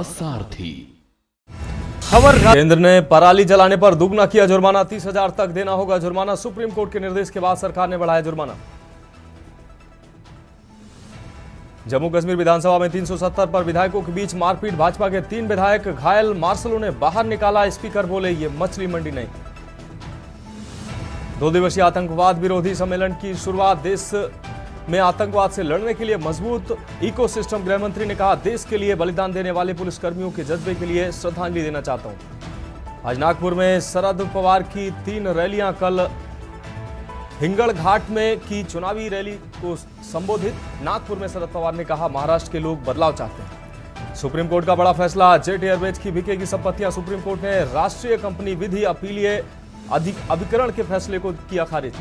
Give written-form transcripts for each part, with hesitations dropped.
सारथी। खबर केंद्र ने पराली जलाने पर दुगना किया जुर्माना, 30,000 तक देना होगा जुर्माना। सुप्रीम कोर्ट के निर्देश के बाद सरकार ने बढ़ाया जुर्माना। जम्मू कश्मीर विधानसभा में 370 पर विधायकों के बीच मारपीट, भाजपा के 3 विधायक घायल, मार्शलों ने बाहर निकाला। स्पीकर बोले ये मछली मंडी नहीं। 2 दिवसीय आतंकवाद विरोधी सम्मेलन की शुरुआत, देश में आतंकवाद से लड़ने के लिए मजबूत इकोसिस्टम। गृह मंत्री ने कहा देश के लिए बलिदान देने वाले पुलिसकर्मियों के जज्बे के लिए श्रद्धांजलि देना चाहता हूं। आज नागपुर में शरद पवार की 3 रैलियां, कल हिंगड़ घाट में की चुनावी रैली को संबोधित। नागपुर में शरद पवार ने कहा महाराष्ट्र के लोग बदलाव चाहते हैं। सुप्रीम कोर्ट का बड़ा फैसला, जेट एयरवेज की बिकेगी संपत्तियां। सुप्रीम कोर्ट ने राष्ट्रीय कंपनी विधि अपीलीय अभिकरण के फैसले को किया खारिज।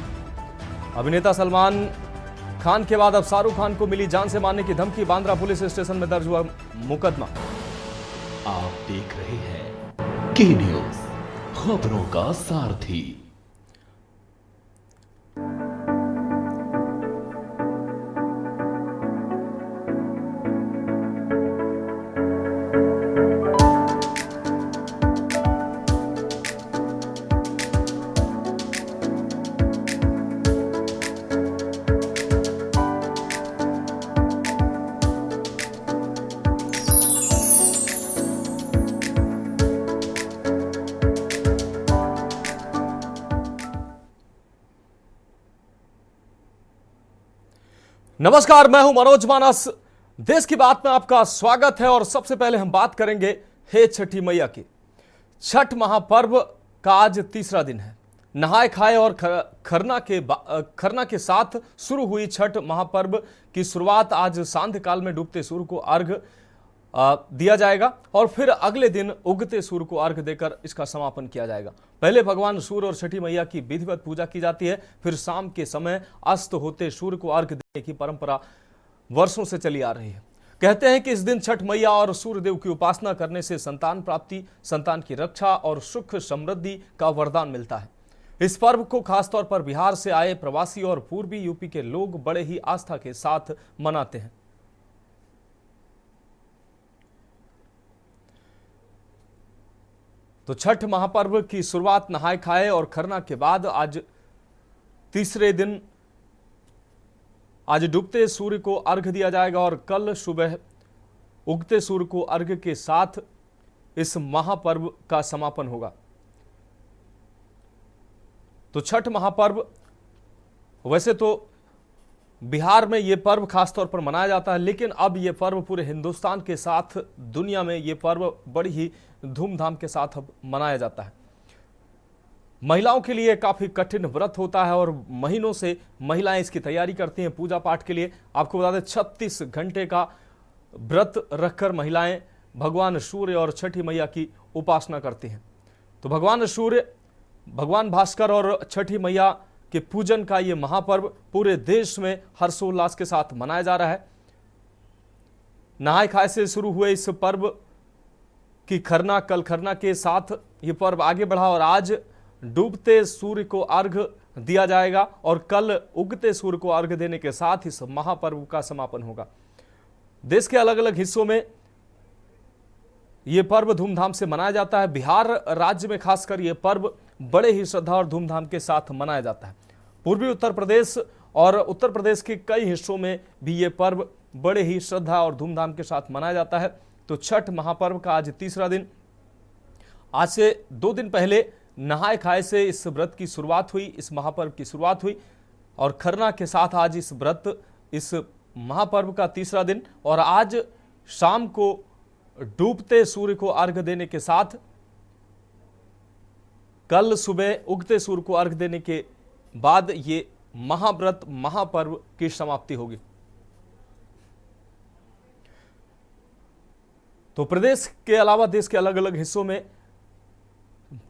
अभिनेता सलमान खान के बाद अब शाहरुख खान को मिली जान से मारने की धमकी, बांद्रा पुलिस स्टेशन में दर्ज हुआ मुकदमा। आप देख रहे हैं के न्यूज, खबरों का सारथी। नमस्कार, मैं हूं मनोज मानस। देश की बात में आपका स्वागत है और सबसे पहले हम बात करेंगे हे छठी मैया की। छठ महापर्व का आज तीसरा दिन है। नहाए खाए और खरना के साथ शुरू हुई छठ महापर्व की शुरुआत आज सांध्य काल में डूबते सूर्य को अर्घ दिया जाएगा और फिर अगले दिन उगते सूर्य को अर्घ देकर इसका समापन किया जाएगा। पहले भगवान सूर्य और छठी मैया की विधिवत पूजा की जाती है, फिर शाम के समय अस्त होते सूर्य को अर्घ देने की परंपरा वर्षों से चली आ रही है। कहते हैं कि इस दिन छठ मैया और सूर्य देव की उपासना करने से संतान प्राप्ति, संतान की रक्षा और सुख समृद्धि का वरदान मिलता है। इस पर्व को खासतौर पर बिहार से आए प्रवासी और पूर्वी यूपी के लोग बड़े ही आस्था के साथ मनाते हैं। तो छठ महापर्व की शुरुआत नहाए खाए और खरना के बाद आज तीसरे दिन आज डूबते सूर्य को अर्घ दिया जाएगा और कल सुबह उगते सूर्य को अर्घ के साथ इस महापर्व का समापन होगा। तो छठ महापर्व वैसे तो बिहार में यह पर्व खासतौर पर मनाया जाता है, लेकिन अब यह पर्व पूरे हिंदुस्तान के साथ दुनिया में यह पर्व बड़ी ही धूमधाम के साथ अब मनाया जाता है। महिलाओं के लिए काफी कठिन व्रत होता है और महीनों से महिलाएं इसकी तैयारी करती हैं पूजा पाठ के लिए। आपको बता दें 36 घंटे का व्रत रखकर महिलाएं भगवान सूर्य और छठी मैया की उपासना करती हैं। तो भगवान सूर्य, भगवान भास्कर और छठी मैया के पूजन का ये महापर्व पूरे देश में हर्षोल्लास के साथ मनाया जा रहा है। नहाए खाए से शुरू हुए इस पर्व की खरना, कल खरना के साथ ये पर्व आगे बढ़ा और आज डूबते सूर्य को अर्घ दिया जाएगा और कल उगते सूर्य को अर्घ देने के साथ इस महापर्व का समापन होगा। देश के अलग अलग हिस्सों में यह पर्व धूमधाम से मनाया जाता है। बिहार राज्य में खासकर यह पर्व बड़े ही श्रद्धा और धूमधाम के साथ मनाया जाता है। पूर्वी उत्तर प्रदेश और उत्तर प्रदेश के कई हिस्सों में भी यह पर्व बड़े ही श्रद्धा और धूमधाम के साथ मनाया जाता है। तो छठ महापर्व का आज तीसरा दिन, आज से 2 दिन पहले नहाए खाए से इस व्रत की शुरुआत हुई, इस महापर्व की शुरुआत हुई और खरना के साथ आज इस व्रत, इस महापर्व का तीसरा दिन और आज शाम को डूबते सूर्य को अर्घ देने के साथ कल सुबह उगते सूर्य को अर्घ देने के बाद ये महाव्रत, महापर्व की समाप्ति होगी। तो प्रदेश के अलावा देश के अलग अलग हिस्सों में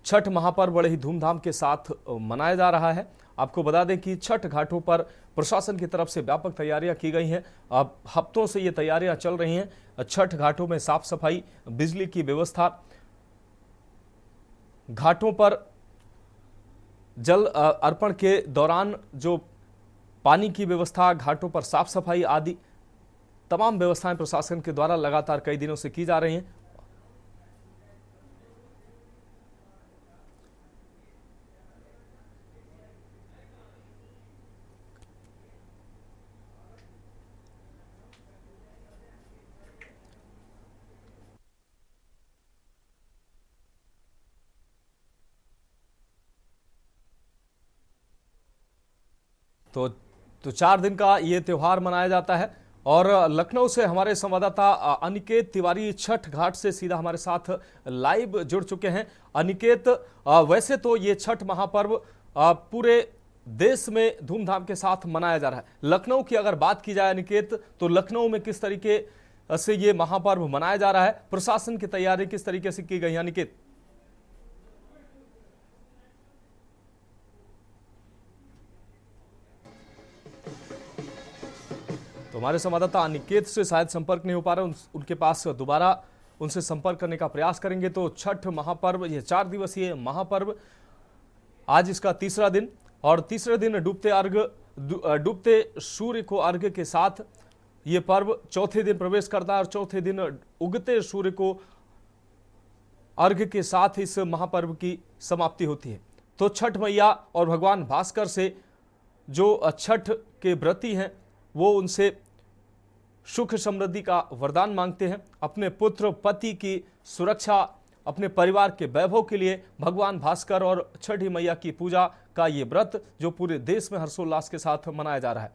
छठ महापर्व बड़े ही धूमधाम के साथ मनाया जा रहा है। आपको बता दें कि छठ घाटों पर प्रशासन की तरफ से व्यापक तैयारियां की गई हैं। अब हफ्तों से ये तैयारियां चल रही हैं। छठ घाटों में साफ सफाई, बिजली की व्यवस्था, घाटों पर जल अर्पण के दौरान जो पानी की व्यवस्था, घाटों पर साफ सफाई आदि तमाम व्यवस्थाएं प्रशासन के द्वारा लगातार कई दिनों से की जा रही हैं। तो 4 दिन का ये त्योहार मनाया जाता है। और लखनऊ से हमारे संवाददाता अनिकेत तिवारी छठ घाट से सीधा हमारे साथ लाइव जुड़ चुके हैं। अनिकेत, वैसे तो ये छठ महापर्व पूरे देश में धूमधाम के साथ मनाया जा रहा है। लखनऊ की अगर बात की जाए अनिकेत, तो लखनऊ में किस तरीके से ये महापर्व मनाया जा रहा है, प्रशासन की तैयारी किस तरीके से की गई है अनिकेत? तो हमारे संवाददाता अनिकेत से शायद संपर्क नहीं हो पा रहा, उनके पास दोबारा उनसे संपर्क करने का प्रयास करेंगे। तो छठ महापर्व, यह 4 दिवसीय महापर्व, आज इसका तीसरा दिन, और तीसरे दिन डूबते सूर्य को अर्घ्य के साथ ये पर्व चौथे दिन प्रवेश करता है और चौथे दिन उगते सूर्य को अर्घ्य के साथ इस महापर्व की समाप्ति होती है। तो छठ मैया और भगवान भास्कर से जो छठ के व्रती हैं वो उनसे सुख समृद्धि का वरदान मांगते हैं। अपने पुत्र पति की सुरक्षा, अपने परिवार के वैभव के लिए भगवान भास्कर और छठी मैया की पूजा का ये व्रत जो पूरे देश में हर्षोल्लास के साथ मनाया जा रहा है।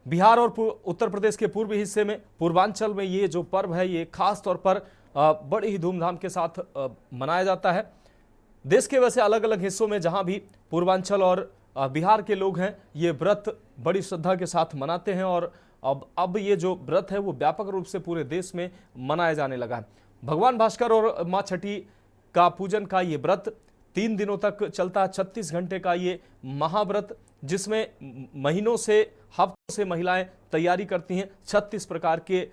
बिहार और उत्तर प्रदेश के पूर्वी हिस्से में, पूर्वांचल में ये जो पर्व है ये खास तौर पर बड़े ही धूमधाम के साथ मनाया जाता है। देश के वैसे अलग अलग हिस्सों में जहां भी पूर्वांचल और बिहार के लोग हैं ये व्रत बड़ी श्रद्धा के साथ मनाते हैं, और अब ये जो व्रत है वो व्यापक रूप से पूरे देश में मनाया जाने लगा है। भगवान भास्कर और मां छठी का पूजन का ये व्रत 3 दिनों तक चलता है। 36 घंटे का ये महाव्रत, जिसमें महीनों से, हफ्तों से महिलाएं तैयारी करती हैं। 36 प्रकार के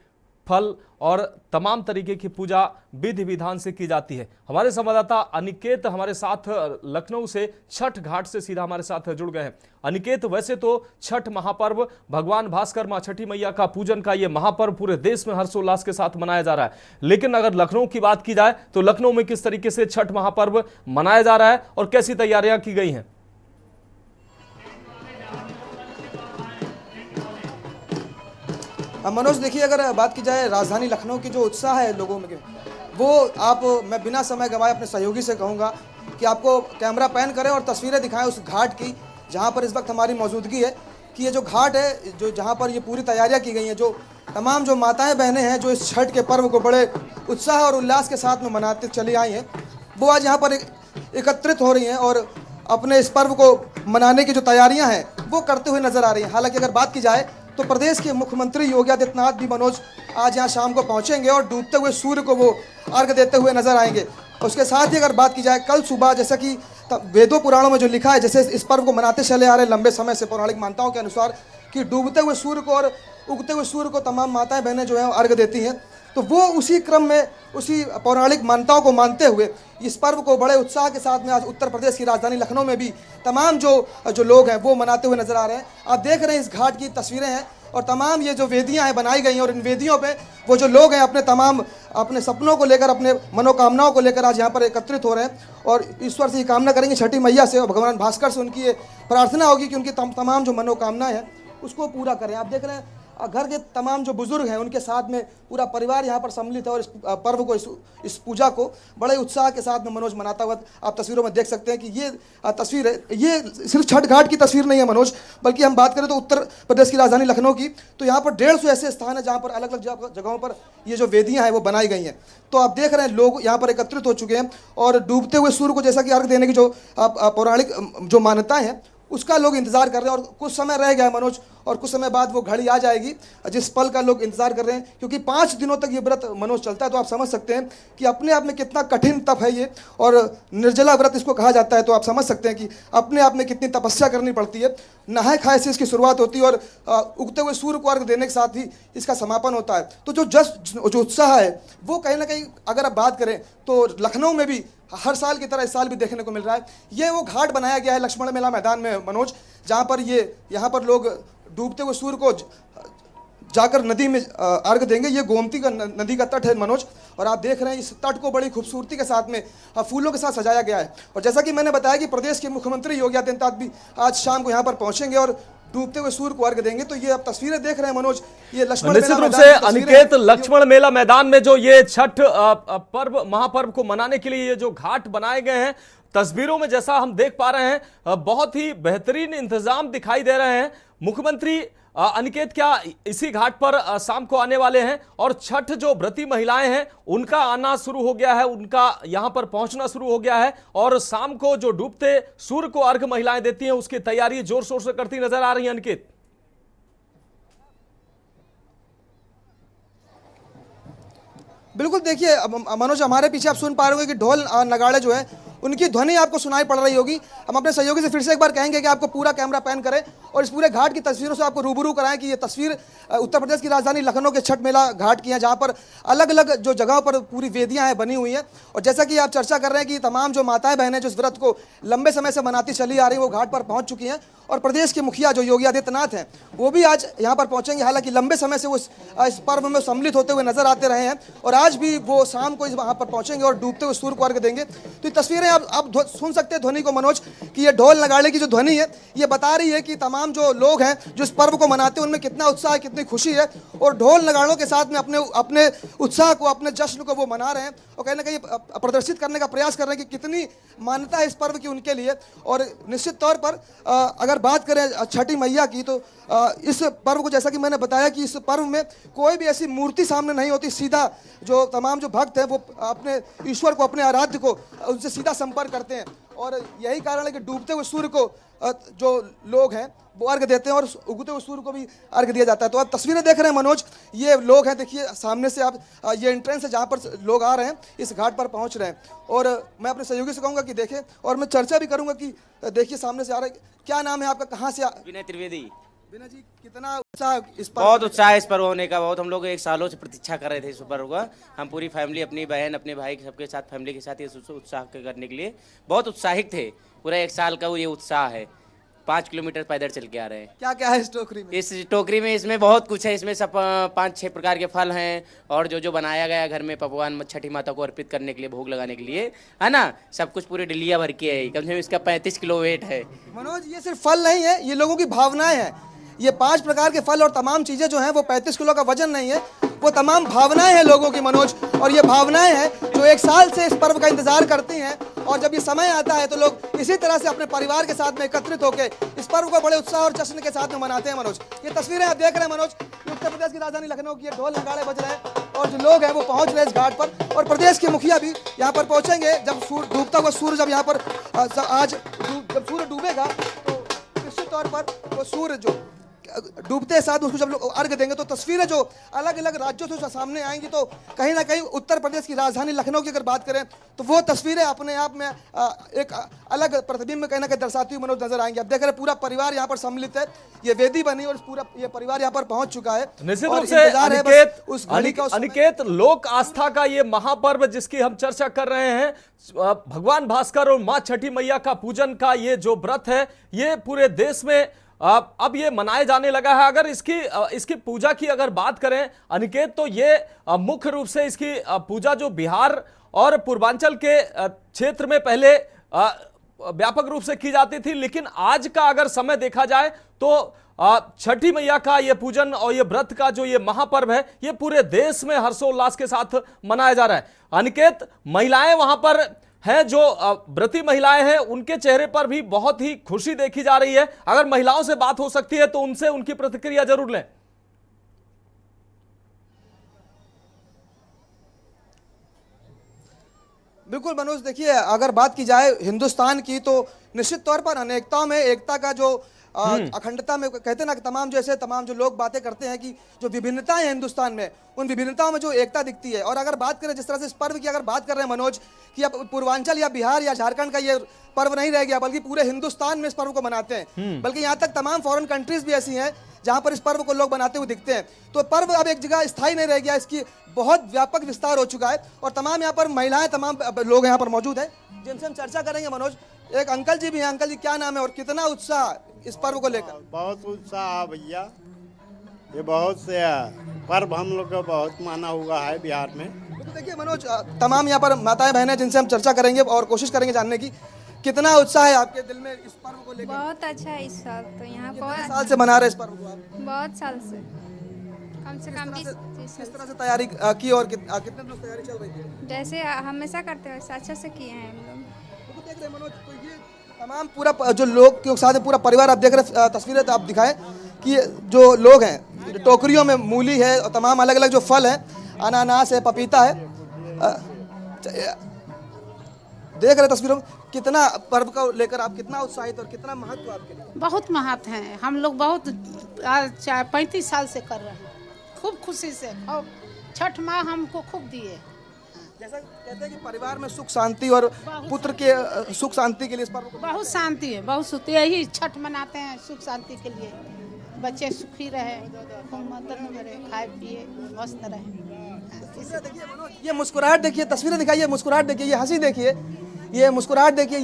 फल और तमाम तरीके की पूजा विधि विधान से की जाती है। हमारे संवाददाता अनिकेत हमारे साथ लखनऊ से छठ घाट से सीधा हमारे साथ जुड़ गए हैं। अनिकेत, वैसे तो छठ महापर्व, भगवान भास्कर मां छठी मैया का पूजन का यह महापर्व पूरे देश में हर्षोल्लास के साथ मनाया जा रहा है, लेकिन अगर लखनऊ की बात की जाए तो लखनऊ में किस तरीके से छठ महापर्व मनाया जा रहा है और कैसी तैयारियां की गई हैं? मनोज, देखिए, अगर बात की जाए राजधानी लखनऊ की जो उत्साह है लोगों में, वो मैं बिना समय गंवाए अपने सहयोगी से कहूँगा कि आपको कैमरा पैन करें और तस्वीरें दिखाएं उस घाट की जहाँ पर इस वक्त हमारी मौजूदगी है। कि ये जो घाट है, जो जहाँ पर ये पूरी तैयारियाँ की गई हैं, जो तमाम जो माताएं बहनें हैं जो इस छठ के पर्व को बड़े उत्साह और उल्लास के साथ में मनाते चली आई हैं, वो आज यहाँ पर एकत्रित हो रही हैं और अपने इस पर्व को मनाने की जो तैयारियाँ हैं वो करते हुए नजर आ रही हैं। हालांकि अगर बात की जाए तो प्रदेश के मुख्यमंत्री योगी आदित्यनाथ भी, मनोज, आज यहाँ शाम को पहुँचेंगे और डूबते हुए सूर्य को वो अर्घ देते हुए नजर आएंगे। उसके साथ ही अगर बात की जाए, कल सुबह, जैसा कि वेदों पुराणों में जो लिखा है, जैसे इस पर्व को मनाते चले आ रहे लंबे समय से पौराणिक मान्यताओं के अनुसार, कि डूबते हुए सूर्य को और उगते हुए सूर्य को तमाम माताएं बहनें जो है अर्घ देती हैं, तो वो उसी क्रम में, उसी पौराणिक मान्यताओं को मानते हुए इस पर्व को बड़े उत्साह के साथ में आज उत्तर प्रदेश की राजधानी लखनऊ में भी तमाम जो लोग हैं वो मनाते हुए नजर आ रहे हैं। आप देख रहे हैं इस घाट की तस्वीरें हैं और तमाम ये जो वेदियां हैं बनाई गई हैं, और इन वेदियों पे वो जो लोग हैं अपने सपनों को लेकर, अपने मनोकामनाओं को लेकर आज यहाँ पर एकत्रित हो रहे हैं और ईश्वर से ये कामना करेंगे, छठी मैया से और भगवान भास्कर से उनकी ये प्रार्थना होगी कि उनकी तमाम जो मनोकामनाएं हैं उसको पूरा करें। आप देख रहे हैं घर के तमाम जो बुजुर्ग हैं उनके साथ में पूरा परिवार यहाँ पर सम्मिलित है और इस पर्व को, इस पूजा को बड़े उत्साह के साथ में मनोज मनाता हुआ आप तस्वीरों में देख सकते हैं। कि ये तस्वीर है, ये सिर्फ छठ घाट की तस्वीर नहीं है मनोज, बल्कि हम बात करें तो उत्तर प्रदेश की राजधानी लखनऊ की, तो यहाँ पर 150 ऐसे स्थान है जहाँ पर अलग अलग जगहों पर ये जो वेदियाँ हैं वो बनाई गई हैं। तो आप देख रहे हैं लोग यहाँ पर एकत्रित हो चुके हैं और डूबते हुए सूर्य को जैसा कि अर्घ देने की जो पौराणिक जो मान्यताएं हैं उसका लोग इंतजार कर रहे हैं। और कुछ समय रह गया है मनोज, और कुछ समय बाद वो घड़ी आ जाएगी जिस पल का लोग इंतजार कर रहे हैं, क्योंकि 5 दिनों तक ये व्रत मनोज चलता है। तो आप समझ सकते हैं कि अपने आप में कितना कठिन तप है ये, और निर्जला व्रत इसको कहा जाता है। तो आप समझ सकते हैं कि अपने आप में कितनी तपस्या करनी पड़ती है। नहाए खाए से इसकी शुरुआत होती है और उगते हुए सूर्य को अर्घ देने के साथ ही इसका समापन होता है। तो जो उत्साह है वो कहीं ना कहीं अगर आप बात करें तो लखनऊ में भी हर साल की तरह इस साल भी देखने को मिल रहा है। ये वो घाट बनाया गया है लक्ष्मण मेला मैदान में मनोज, जहाँ पर यहाँ पर लोग डूबते हुए सूर्य को जाकर नदी में अर्घ देंगे। ये गोमती का नदी का तट है मनोज, और आप देख रहे हैं इस तट को बड़ी खूबसूरती के साथ में फूलों के साथ सजाया गया है। और जैसा कि मैंने बताया कि प्रदेश के मुख्यमंत्री योगी आदित्यनाथ भी आज शाम को यहाँ पर पहुँचेंगे और डूबते हुए सूर्य को अर्घ देंगे। तो ये आप तस्वीरें देख रहे हैं मनोज, ये लक्ष्मण निश्चित रूप से अनिकेत, लक्ष्मण मेला मैदान में जो ये छठ पर्व महापर्व को मनाने के लिए ये जो घाट बनाए गए हैं, तस्वीरों में जैसा हम देख पा रहे हैं बहुत ही बेहतरीन इंतजाम दिखाई दे रहे हैं। मुख्यमंत्री अनिकेत क्या इसी घाट पर शाम को आने वाले हैं और छठ जो व्रती महिलाएं हैं उनका आना शुरू हो गया है, उनका यहां पर पहुंचना शुरू हो गया है और शाम को जो डूबते सूर्य को अर्घ महिलाएं देती हैं उसकी तैयारी जोर शोर से करती नजर आ रही है। अनिकेत, बिल्कुल देखिए मनोज, हमारे पीछे आप सुन पा रहे होंगे कि ढोल नगाड़े जो है उनकी ध्वनि आपको सुनाई पड़ रही होगी। हम अपने सहयोगी से फिर से एक बार कहेंगे कि आपको पूरा कैमरा पैन करें और इस पूरे घाट की तस्वीरों से आपको रूबरू कराएं कि ये तस्वीर उत्तर प्रदेश की राजधानी लखनऊ के छठ मेला घाट की है, जहां पर अलग अलग जो जगहों पर पूरी वेदियां हैं बनी हुई हैं। और जैसा कि आप चर्चा कर रहे हैं कि तमाम जो माताएं बहनें जो इस व्रत को लंबे समय से मनाती चली आ रही वो घाट पर पहुंच चुकी हैं और प्रदेश के मुखिया जो योगी आदित्यनाथ हैं वो भी आज यहाँ पर पहुंचेंगे। हालांकि लंबे समय से वो इस पर्व में सम्मिलित होते हुए नजर आते रहे हैं और आज भी वो शाम को वहाँ पर पहुंचेंगे और डूबते हुए सूर्य को अर्घ देंगे। तो ये तस्वीरें आप सुन सकते हैं ध्वनि को मनोज, कि ये ढोल नगाड़े की जो ध्वनि है ये बता रही है कि तमाम जो लोग हैं जो इस पर्व को मनाते हैं उनमें कितना उत्साह है, कितनी खुशी है और ढोल नगाड़ों के साथ में अपने उत्साह को, अपने जश्न को वो मना रहे हैं और कहीं ना कहीं प्रदर्शित करने का प्रयास कर रहे हैं कि कितनी मान्यता है इस पर्व की उनके लिए। और निश्चित तौर पर अगर बात करें छठी मैया की तो इस पर्व को, जैसा कि मैंने बताया कि इस पर्व में कोई भी ऐसी मूर्ति सामने नहीं होती, सीधा जो तमाम जो भक्त हैं वो अपने ईश्वर को, अपने आराध्य को उनसे सीधा संपर्क करते हैं और यही कारण है कि डूबते हुए सूर्य को जो लोग हैं वो अर्घ देते हैं और उगते हुए सूर्य को भी अर्घ दिया जाता है। तो आप तस्वीरें देख रहे हैं मनोज, ये लोग हैं, देखिए सामने से आप, ये एंट्रेंस है जहाँ पर लोग आ रहे हैं, इस घाट पर पहुँच रहे हैं। और मैं अपने सहयोगी से कहूँगा कि देखें और मैं चर्चा भी करूँगा कि देखिए सामने से आ रहा है, क्या नाम है आपका, कहाँ से? विनय त्रिवेदी। विनय जी, कितना उत्साह इस पर? बहुत उत्साह है इस पर्व होने का, बहुत हम लोग एक सालों से प्रतीक्षा कर रहे थे इस पर्व का। हम पूरी फैमिली, अपनी बहन, अपने भाई सबके साथ, फैमिली के साथ ये उत्साह करने के लिए बहुत उत्साहित थे। पूरा एक साल का ये उत्साह है। 5 किलोमीटर पैदल चल के आ रहे हैं। क्या क्या है इस टोकरी में? इस टोकरी में इसमें बहुत कुछ है। इसमें सब 5-6 प्रकार के फल हैं और जो बनाया गया घर में पकवान छठी माता को अर्पित करने के लिए, भोग लगाने के लिए, है ना, सब कुछ पूरी डिलिया भर के है। कम से कम इसका 35 किलो वेट है। मनोज, ये सिर्फ फल नहीं है, ये लोगों की भावनाएं हैं। ये 5 प्रकार के फल और तमाम चीजें जो हैं वो 35 किलो का वजन नहीं है, वो तमाम भावनाएं हैं लोगों की मनोज। और ये भावनाएं हैं जो एक साल से इस पर्व का इंतजार करती हैं और जब ये समय आता है तो लोग इसी तरह से अपने परिवार के साथ में एकत्रित होकर इस पर्व को बड़े उत्साह और जश्न के साथ में मनाते हैं मनोज। ये तस्वीरें आप देख रहे हैं मनोज, उत्तर प्रदेश की राजधानी लखनऊ की, ये ढोल नगाड़े बज रहे हैं और जो लोग हैं वो पहुंच रहे हैं इस घाट पर और प्रदेश के मुखिया भी यहाँ पर पहुंचेंगे। जब डूबता हुआ सूर्य जब यहाँ पर आज जब सूर्य डूबेगा तो निश्चित तौर पर वो सूर्य जो डूबते साथ उसको जब लोग अर्घ देंगे तो तस्वीरें जो अलग अलग राज्यों से सामने आएंगी तो कहीं ना कहीं उत्तर प्रदेश की राजधानी लखनऊ की अगर बात करें तो वो तस्वीरें अपने आप में एक अलग प्रतिबिंब कहीं ना कहीं दर्शाती हुई मनोज नजर आएंगी। अब देख रहे पूरा परिवार यहाँ पर सम्मिलित है, ये वेदी बनी और पूरा ये परिवार यहाँ पर पहुंच चुका है। निश्चित रूप से अनिकेत, लोक आस्था का ये महापर्व जिसकी हम चर्चा कर रहे हैं, भगवान भास्कर और माँ छठी मैया का पूजन का ये जो व्रत है ये पूरे देश में अब ये मनाए जाने लगा है। अगर इसकी पूजा की अगर बात करें अनिकेत, तो ये मुख्य रूप से इसकी पूजा जो बिहार और पूर्वांचल के क्षेत्र में पहले व्यापक रूप से की जाती थी, लेकिन आज का अगर समय देखा जाए तो छठी मैया का ये पूजन और ये व्रत का जो ये महापर्व है ये पूरे देश में हर्षोल्लास के साथ मनाया जा रहा है। अनिकेत, महिलाएं वहां पर हैं, जो व्रती महिलाएं हैं उनके चेहरे पर भी बहुत ही खुशी देखी जा रही है। अगर महिलाओं से बात हो सकती है तो उनसे उनकी प्रतिक्रिया जरूर लें। बिल्कुल मनोज, देखिए अगर बात की जाए हिंदुस्तान की तो निश्चित तौर पर अनेकताओं में एकता का जो अखंडता में कहते हैं ना कि तमाम जो लोग बातें करते हैं कि जो विभिन्नताएं हैं हिंदुस्तान में, उन विभिन्नताओं में जो एकता दिखती है। और अगर बात करें जिस तरह से इस पर्व की अगर बात कर रहे हैं मनोज कि अब पूर्वांचल या बिहार या झारखंड का ये पर्व नहीं रह गया बल्कि पूरे हिंदुस्तान में इस पर्व को मनाते हैं, बल्कि यहाँ तक तमाम फॉरेन कंट्रीज भी ऐसी हैं जहां पर इस पर्व को लोग बनाते हुए दिखते हैं। तो पर्व अब एक जगह स्थायी नहीं रह गया, इसकी बहुत व्यापक विस्तार हो चुका है और तमाम यहाँ पर महिलाएं, तमाम लोग यहाँ पर मौजूद है जिनसे हम चर्चा करेंगे मनोज। एक अंकल जी भी हैं। अंकल जी, क्या नाम है और कितना उत्साह इस पर्व को लेकर? बहुत उत्साह है भैया, ये बहुत से पर्व हम लोग का बहुत माना हुआ है बिहार में। तो देखिए मनोज, तमाम यहाँ पर माताएं बहनें जिनसे हम चर्चा करेंगे और कोशिश करेंगे जानने की, कितना उत्साह है आपके दिल में इस पर्व को लेकर? बहुत अच्छा है इस साल तो यहाँ कितने साल से मना रहे इस पर्व को आप? बहुत साल से, कम से कम 20 किस तरह से तैयारी की और कितने लोग तैयारी चल रही है? जैसे हमेशा करते हैं वैसे अच्छे से किए हैं हम लोग। देख रहे हैं मनोज, तो ये तमाम पूरा जो लोग के साथ पूरा परिवार आप देख रहे हैं, तस्वीरें तो आप दिखाएं कि जो लोग हैं टोकरियों में मूली है और तमाम अलग अलग जो फल हैं, अनानास है, पपीता है। देख रहे तस्वीरों में कितना पर्व को लेकर आप कितना उत्साहित और कितना महत्व आपके लिए? बहुत महत्व है। हम लोग बहुत 35 साल से कर रहे हैं, खूब खुशी से। और छठ माँ हमको खूब दिए। जैसा कहते हैं कि परिवार में सुख शांति और पुत्र के सुख शांति के लिए इस पर्व को बहुत शांति है, बहुत सुख। यही छठ मनाते हैं सुख शांति के लिए, बच्चे सुखी रहे, मदद करे, खाए पिए मस्त रहे। देखिए मनोज, ये मुस्कुराहट देखिए, तस्वीरें दिखाइए, मुस्कुराहट देखिए, ये हंसी देखिए, ये मुस्कुराहट देखिए,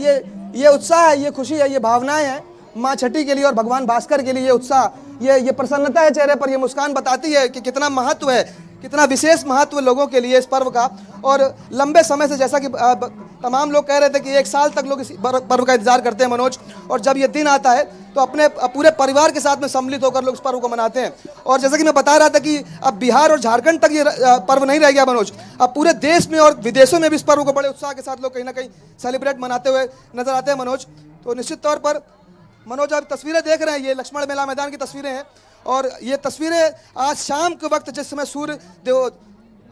ये उत्साह है, ये खुशी है, ये भावनाएं हैं माँ छठी के लिए और भगवान भास्कर के लिए। ये उत्साह, ये प्रसन्नता है चेहरे पर, ये मुस्कान बताती है कि कितना महत्व है, कितना विशेष महत्व लोगों के लिए इस पर्व का। और लंबे समय से, जैसा कि तमाम लोग कह रहे थे कि 1 साल तक लोग इस पर्व का इंतजार करते हैं मनोज, और जब ये दिन आता है तो अपने पूरे परिवार के साथ में सम्मिलित होकर लोग इस पर्व को मनाते हैं। और जैसा कि मैं बता रहा था कि अब बिहार और झारखंड तक ये पर्व नहीं रह गया मनोज, अब पूरे देश में और विदेशों में भी इस पर्व को बड़े उत्साह के साथ लोग कहीं ना कहीं सेलिब्रेट मनाते हुए नजर आते हैं मनोज। तो निश्चित तौर पर मनोज, आप तस्वीरें देख रहे हैं, ये लक्ष्मण मेला मैदान की तस्वीरें हैं, और ये तस्वीरें आज शाम के वक्त जिस समय सूर्य देव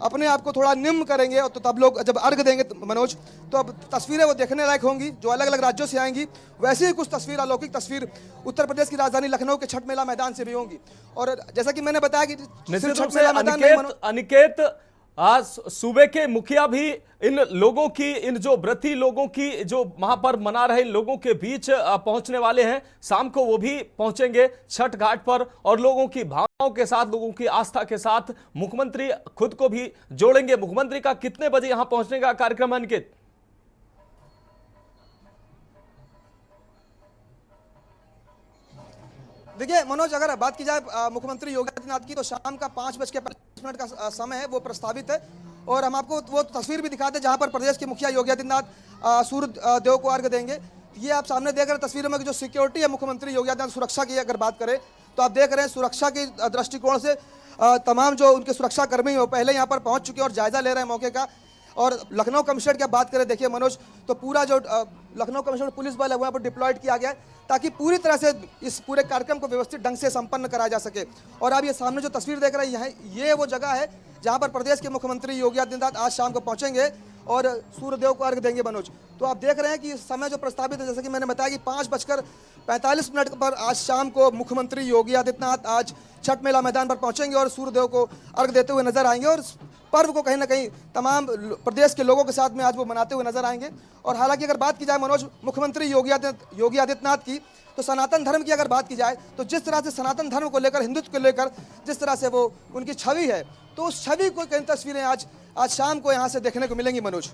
अपने आप को थोड़ा निम्न करेंगे और तो तब लोग जब अर्घ देंगे मनोज, तो अब तस्वीरें वो देखने लायक होंगी जो अलग अलग राज्यों से आएंगी। वैसे ही कुछ तस्वीर, अलौकिक तस्वीर उत्तर प्रदेश की राजधानी लखनऊ के छठ मेला मैदान से भी होंगी। और जैसा कि मैंने बताया कि निश्चित रूप से अनिकेत आज सूबे के मुखिया भी इन लोगों की, इन जो व्रती लोगों की जो महापर्व मना रहे लोगों के बीच पहुंचने वाले हैं। शाम को वो भी पहुंचेंगे छठ घाट पर और लोगों की भावनाओं के साथ, लोगों की आस्था के साथ मुख्यमंत्री खुद को भी जोड़ेंगे। मुख्यमंत्री का कितने बजे यहां पहुंचने का कार्यक्रम है अनिकेत? देखिए मनोज, अगर बात की जाए मुख्यमंत्री योगी आदित्यनाथ की, तो शाम का 5:25 का समय है, वो प्रस्तावित है। और हम आपको वो तस्वीर भी दिखाते हैं जहां पर प्रदेश के मुखिया योगी आदित्यनाथ सूर्य देव को अर्घ देंगे। ये आप सामने देख रहे हैं तस्वीरों में कि जो सिक्योरिटी है मुख्यमंत्री योगी आदित्यनाथ, सुरक्षा की अगर बात करें तो आप देख रहे हैं सुरक्षा की दृष्टिकोण से तमाम जो उनके सुरक्षा कर्मी हो पहले यहाँ पर पहुँच चुके हैं और जायजा ले रहे हैं मौके का। और लखनऊ कमिश्नरेट की बात करें, देखिए मनोज, तो पूरा जो लखनऊ कमिश्नरेट पुलिस बल है वहाँ पर डिप्लॉयड किया गया है ताकि पूरी तरह से इस पूरे कार्यक्रम को व्यवस्थित ढंग से संपन्न कराया जा सके। और आप ये सामने जो तस्वीर देख रहे हैं, ये वो जगह है जहाँ पर प्रदेश के मुख्यमंत्री योगी आदित्यनाथ आज शाम को पहुँचेंगे और सूर्यदेव को अर्घ देंगे मनोज। तो आप देख रहे हैं कि समय जो प्रस्तावित है, जैसा कि मैंने बताया कि 5:45 पर आज शाम को मुख्यमंत्री योगी आदित्यनाथ आज छठ मेला मैदान पर पहुंचेंगे और सूर्यदेव को अर्घ देते हुए नजर आएंगे। और पर्व को कहीं ना कहीं तमाम प्रदेश के लोगों के साथ में आज वो मनाते हुए नजर आएंगे। और हालांकि अगर बात की जाए मनोज मुख्यमंत्री योगी आदित्यनाथ की, तो सनातन धर्म की अगर बात की जाए तो जिस तरह से सनातन धर्म को लेकर, हिंदुत्व को लेकर जिस तरह से वो उनकी छवि है, तो उस छवि को कई तस्वीरें आज शाम को यहाँ से देखने को मिलेंगी मनोज।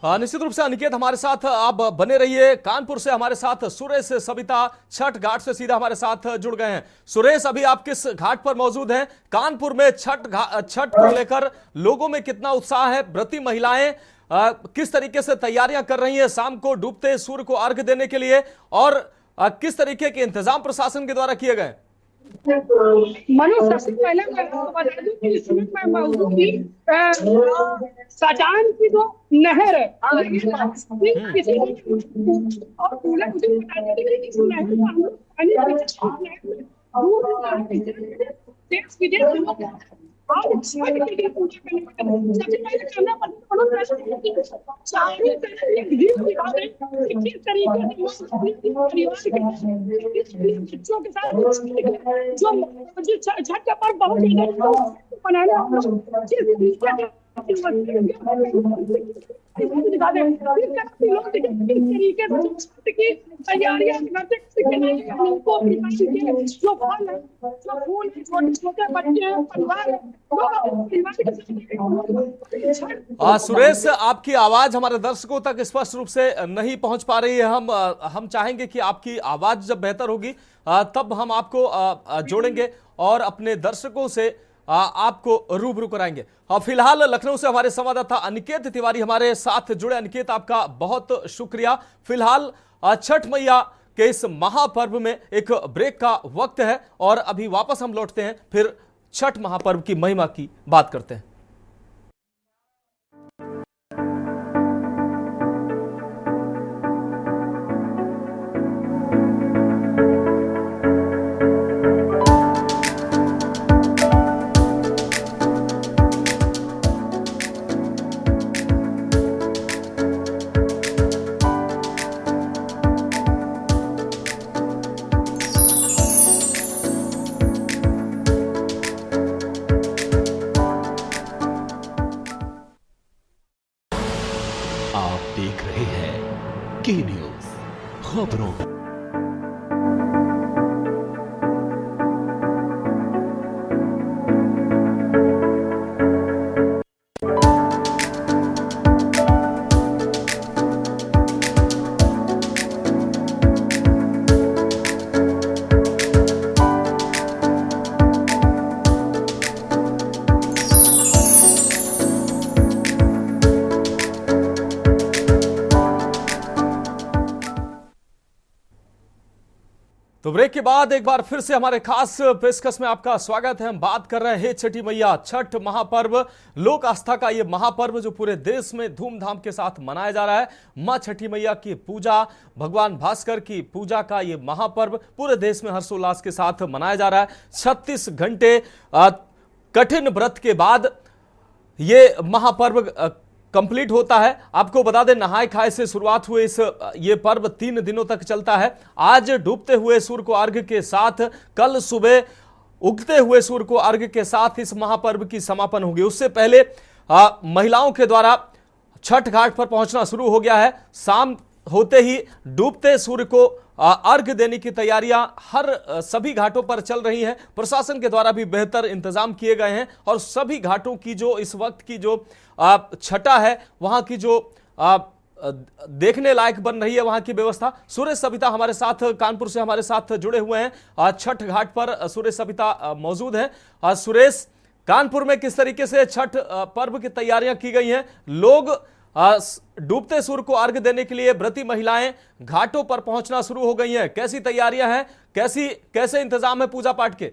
निश्चित रूप से अनिकेत हमारे साथ आप बने रहिए। कानपुर से हमारे साथ सुरेश सविता छठ घाट से सीधा हमारे साथ जुड़ गए हैं। सुरेश, अभी आप किस घाट पर मौजूद हैं? कानपुर में छठ को लेकर लोगों में कितना उत्साह है? व्रती महिलाएं किस तरीके से तैयारियां कर रही हैं शाम को डूबते सूर्य को अर्घ देने के लिए, और किस तरीके के इंतजाम प्रशासन के द्वारा किए गए? मनु, सबसे पहले मैं बता दूं कि इस समय मैं मौजूद थी शाहजहां की जो नहर है और मुझे बता दें कि इस नहर का हम लोग पानी देश विदेश से लोग और छठ के लिए पूजा करने सबसे पहले करना पड़ता है सारी तरह एक दिन दिखा दें कि किस तरीके से परिवार के बच्चों के साथ जो छठ का पर्व बहुत मनाने हम लोग जिस तरीके की तैयारियां करते जो फल है, जो फूल है, छोटे छोटे बच्चे हैं, परिवार है। सुरेश, आपकी आवाज हमारे दर्शकों तक स्पष्ट रूप से नहीं पहुंच पा रही है। हम चाहेंगे कि आपकी आवाज जब बेहतर होगी तब हम आपको जोड़ेंगे और अपने दर्शकों से आपको रूबरू कराएंगे। फिलहाल लखनऊ से हमारे संवाददाता अनिकेत तिवारी हमारे साथ जुड़े। अनिकेत, आपका बहुत शुक्रिया। फिलहाल छठ मैया के इस महापर्व में एक ब्रेक का वक्त है और अभी वापस हम लौटते हैं, फिर छठ महापर्व की महिमा की बात करते हैं। देख रहे हैं के न्यूज खबरों। तो ब्रेक के बाद एक बार फिर से हमारे खास पेशकश में आपका स्वागत है। हम बात कर रहे हैं छठी मैया छठ महापर्व, लोक आस्था का ये महापर्व जो पूरे देश में धूमधाम के साथ मनाया जा रहा है। मां छठी मैया की पूजा, भगवान भास्कर की पूजा का ये महापर्व पूरे देश में हर्षोल्लास के साथ मनाया जा रहा है। 36 घंटे कठिन व्रत के बाद ये महापर्व कंप्लीट होता है। आपको बता दें, नहाय खाए से शुरुआत हुए ये पर्व 3 दिनों तक चलता है। आज डूबते हुए सूर्य को अर्घ्य के साथ, कल सुबह उगते हुए सूर्य को अर्घ्य के साथ इस महापर्व की समापन होगी। उससे पहले महिलाओं के द्वारा छठ घाट पर पहुंचना शुरू हो गया है। शाम होते ही डूबते सूर्य को अर्घ्य देने की तैयारियां सभी घाटों पर चल रही हैं। प्रशासन के द्वारा भी बेहतर इंतजाम किए गए हैं और सभी घाटों की जो इस वक्त की जो छटा है, वहां की जो देखने लायक बन रही है वहां की व्यवस्था। सुरेश सविता हमारे साथ कानपुर से हमारे साथ जुड़े हुए हैं। छठ घाट पर सुरेश सविता मौजूद हैं। सुरेश, कानपुर में किस तरीके से छठ पर्व की तैयारियां की गई हैं? लोग डूबते सूर्य को अर्घ्य देने के लिए व्रती महिलाएं घाटों पर पहुंचना शुरू हो गई हैं। कैसी तैयारियां हैं, कैसे इंतजाम है पूजा पाठ के?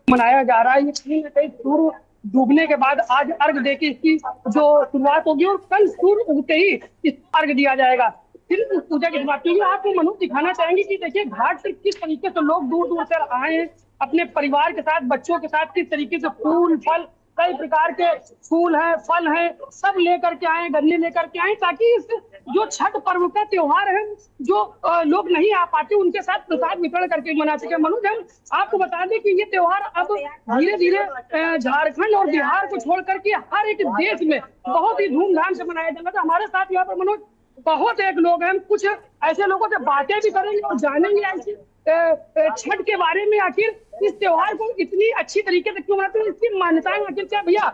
मनाया जा रहा है। ये कहीं न कहीं सूर्य डूबने के बाद आज अर्घ देके इसकी जो शुरुआत होगी और कल सूर्य उगते ही इसको अर्घ दिया जाएगा। फिर उस पूजा की शुरुआत होगी। आपको मनोज दिखाना चाहेंगे कि देखिए घाट से किस तरीके से लोग दूर दूर से आए हैं, अपने परिवार के साथ, बच्चों के साथ, किस तरीके से फूल फल, कई प्रकार के फूल हैं, फल हैं, सब लेकर के आए, गन्ने लेकर के आए, ताकि इस जो छठ पर्व का त्योहार है, जो लोग नहीं आ पाते उनके साथ प्रसाद वितरण करके मना सके। मनोज, हम आपको बता दें कि ये त्योहार अब धीरे धीरे झारखंड और बिहार को छोड़ करके हर एक देश में बहुत ही धूमधाम से मनाया जाएगा। तो हमारे साथ यहाँ पर मनोज बहुत एक लोग हैं, कुछ ऐसे लोगों से बातें भी करेंगे और जानेंगे ऐसी छठ के बारे में, आखिर इस त्योहार को इतनी अच्छी तरीके से क्यों मनाते हैं, इसकी मान्यताएं आखिर क्या। भैया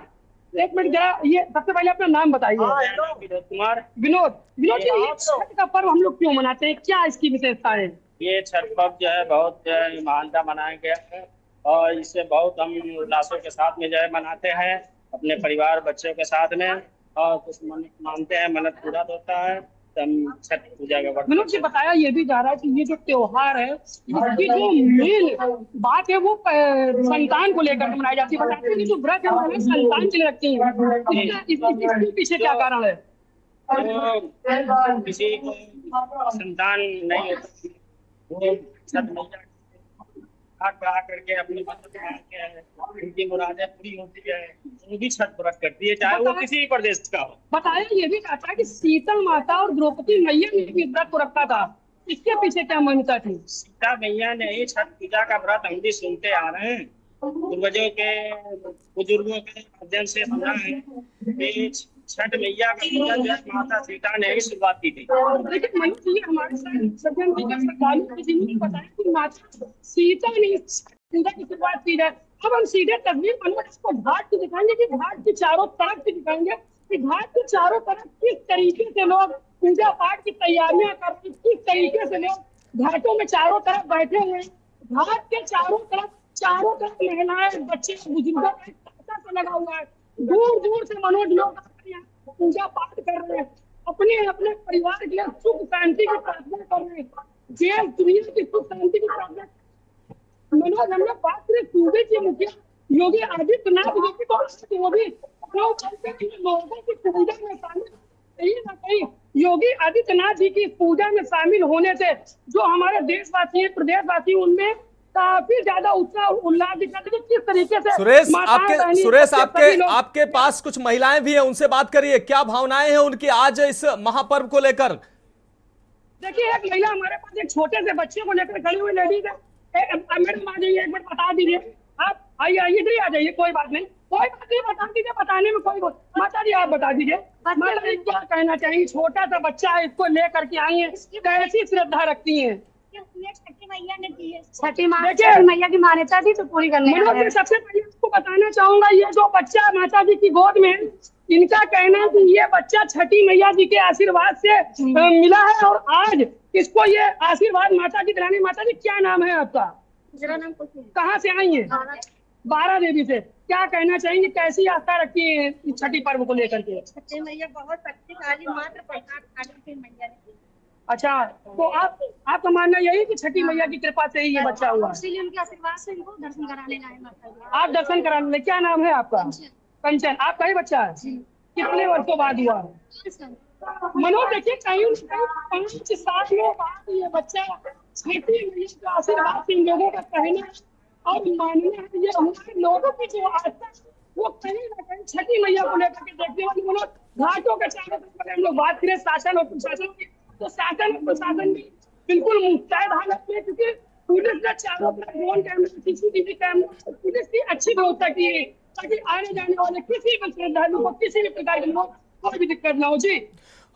एक मिनट जरा, ये सबसे पहले अपना नाम बताइए। विनोद कुमार। विनोद जी, ये छठ का पर्व हम लोग क्यों मनाते हैं, क्या इसकी विशेषता है? ये छठ पर्व जो है बहुत महानता मनाया गया है और इसे बहुत हम उल्लासों के साथ में जो है मनाते हैं अपने परिवार बच्चों के साथ में, और कुछ मानते हैं, मन्नत पूरा होता है, छठ पूजा का। मनोज जी, बताया ये भी जा रहा है कि ये जो त्योहार है, इसकी जो मेन बात है वो संतान को लेकर मनाई जाती है। बताते हैं कि जो व्रत है वो संतान के लिए रखते हैं, इसके पीछे क्या कारण है? तो किसी को संतान नहीं होती, वो छठ मैया करके अपनी उनकी मुरादें पूरी होती है, वो भी छठ व्रत करती है, चाहे वो किसी प्रदेश का हो। बताया ये भी जाता है कि सीता माता और द्रौपदी मैया ने भी व्रत को रखा था, इसके पीछे क्या मान्यता थी? सीता मैया ने ही छठ पूजा का व्रत हम भी सुनते आ रहे हैं, पूर्वजों के बुजुर्गों के माध्यम से सुना है कि छठ मैया का पूजा जो है माता सीता ने ही शुरुआत की थी। लेकिन मनोज जी, हमारे साथ सज्जन जी ने बताया कि माता सीता ने पूजा की शुरुआत की है। अब हम सीधे तस्वीर मनोज इसको घाट की दिखाएंगे कि घाट के चारों तरफ की दिखाएंगे कि घाट के चारों तरफ किस तरीके से लोग पूजा पाठ की तैयारियां कर रहे हैं, किस तरीके से लोग घाटों में चारों तरफ बैठे हुए हैं। घाट के चारों तरफ महिलाएं, बच्चे, बुजुर्गों का तांता लगा हुआ है। दूर दूर से मनोज लोग पूजा पाठ कर रहे हैं, अपने अपने परिवार के लिए सुख शांति की प्रार्थना कर रहे हैं, देश दुनिया की सुख शांति की प्रार्थना। मनोज, हम लोग बात करें सूबे के मुखिया योगी आदित्यनाथ जी की, तो वो भी लोगों की पूजा में शामिल, कहीं ना कहीं योगी आदित्यनाथ जी की पूजा में शामिल होने से जो हमारे देशवासी हैं, प्रदेशवासी, उनमें काफी ज्यादा उत्साह उल्लास दिखा। किस तरीके से सुरेश आपके पास कुछ महिलाएं भी हैं, उनसे बात करिए, क्या भावनाएं हैं उनकी आज इस महापर्व को लेकर? देखिए, एक महिला हमारे पास एक छोटे से बच्चे को लेकर खड़ी हुई लेडीज है। मैडम आ जाइए, एक मिनट बता दीजिए, आइए आइए इधर ही आ जाइए, कोई बात नहीं बता दीजिए, बताने में कोई माता जी आप बता दीजिए, माता जी क्या कहना चाहिए? छोटा सा बच्चा है, इसको लेकर के आई है, कैसी श्रद्धा रखती है? छठी मैया ने दी है। छठी मैया की मान्यता थी तो पूरी करने का है। सबसे पहले आपको बताना चाहूंगा, ये जो बच्चा माता जी की गोद में, इनका कहना है कि ये बच्चा छठी मैया जी के आशीर्वाद से मिला है, और आज इसको ये आशीर्वाद माता जी दिलाने। माता जी क्या नाम है आपका? मेरा नाम कुछ नहीं। कहाँ से आई है? बारा देवी से। क्या कहना चाहेंगे, कैसी आस्था रखी है छठी पर्व को लेकर के? छठी मैया बहुत शक्तिशाली, मात्र प्रसाद खाने मैया ने दी। अच्छा, तो आपका मानना यही कि छठी मैया की कृपा से ही ये बच्चा हुआ? इसीलिए उनके आशीर्वाद से इनको दर्शन कराने लाए माता जी। आप दर्शन कराने। क्या नाम है आपका? कंचन। आपका ही बच्चा है? कितने वर्षों बाद हुआ? मनोज देखिए, कहीं 5 सालों बाद ये बच्चा छठी मैया का आशीर्वाद से इन लोगों का कहना और मानना है, ये हमारे लोगों की जो आस्था वो कहीं ना कहीं छठी मैया को लेकर के देखने वाले। मनोज, घाटों के चारों तरफ हम लोग बात करें शासन और प्रशासन की, तो शासन और प्रशासन भी बिल्कुल मुस्तैद हालत में, क्योंकि पुलिस ने चारों तरफ drone camera, CCTV camera, police की अच्छी व्यवस्था की है ताकि आने जाने वाले किसी भी श्रद्धालु को किसी भी प्रकार की कोई भी दिक्कत ना हो। जी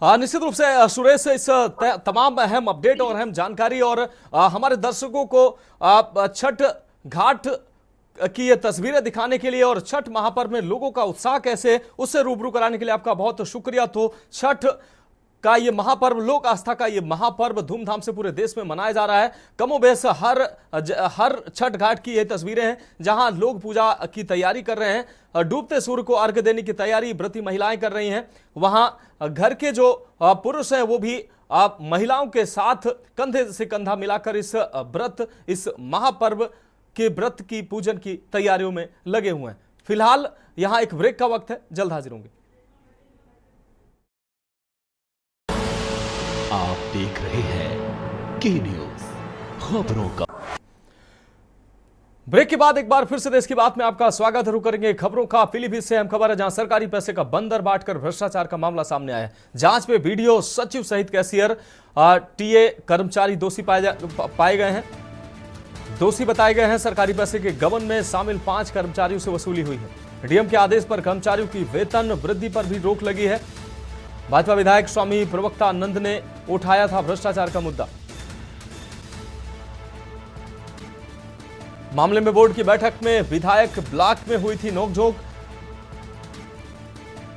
हाँ, निश्चित रूप से सुरेश, इस तमाम अहम अपडेट और अहम जानकारी और हमारे दर्शकों को छठ घाट की ये तस्वीरें दिखाने के लिए और छठ महापर्व में लोगों का उत्साह कैसे, उससे रूबरू कराने के लिए आपका बहुत शुक्रिया। तो छठ का ये महापर्व, लोक आस्था का ये महापर्व धूमधाम से पूरे देश में मनाया जा रहा है। कमोबेश हर छठ घाट की ये तस्वीरें हैं जहां लोग पूजा की तैयारी कर रहे हैं, डूबते सूर्य को अर्घ्य देने की तैयारी व्रती महिलाएं कर रही हैं। वहां घर के जो पुरुष हैं वो भी महिलाओं के साथ कंधे से कंधा मिलाकर इस महापर्व के व्रत की पूजन की तैयारियों में लगे हुए हैं। फिलहाल यहां एक ब्रेक का वक्त है, जल्द हाजिर होंगे। आप देख रहे हैं के न्यूज खबरों का। ब्रेक के बाद एक बार फिर से देश की बात में आपका स्वागत शुरू करेंगे खबरों का। पीलीभीत से अहम खबर है, जहां सरकारी पैसे का बंदर बांटकर भ्रष्टाचार का मामला सामने आया है। जांच में वीडियो सचिव सहित कैशियर टीए कर्मचारी दोषी पाए गए हैं। दोषी बताए गए हैं। सरकारी पैसे के गबन में शामिल 5 कर्मचारियों से वसूली हुई है। डीएम के आदेश पर कर्मचारियों की वेतन वृद्धि पर भी रोक लगी है। भाजपा विधायक स्वामी प्रवक्ता आनंद ने उठाया था भ्रष्टाचार का मुद्दा। मामले में बोर्ड की बैठक में विधायक ब्लॉक में हुई थी नोकझोंक।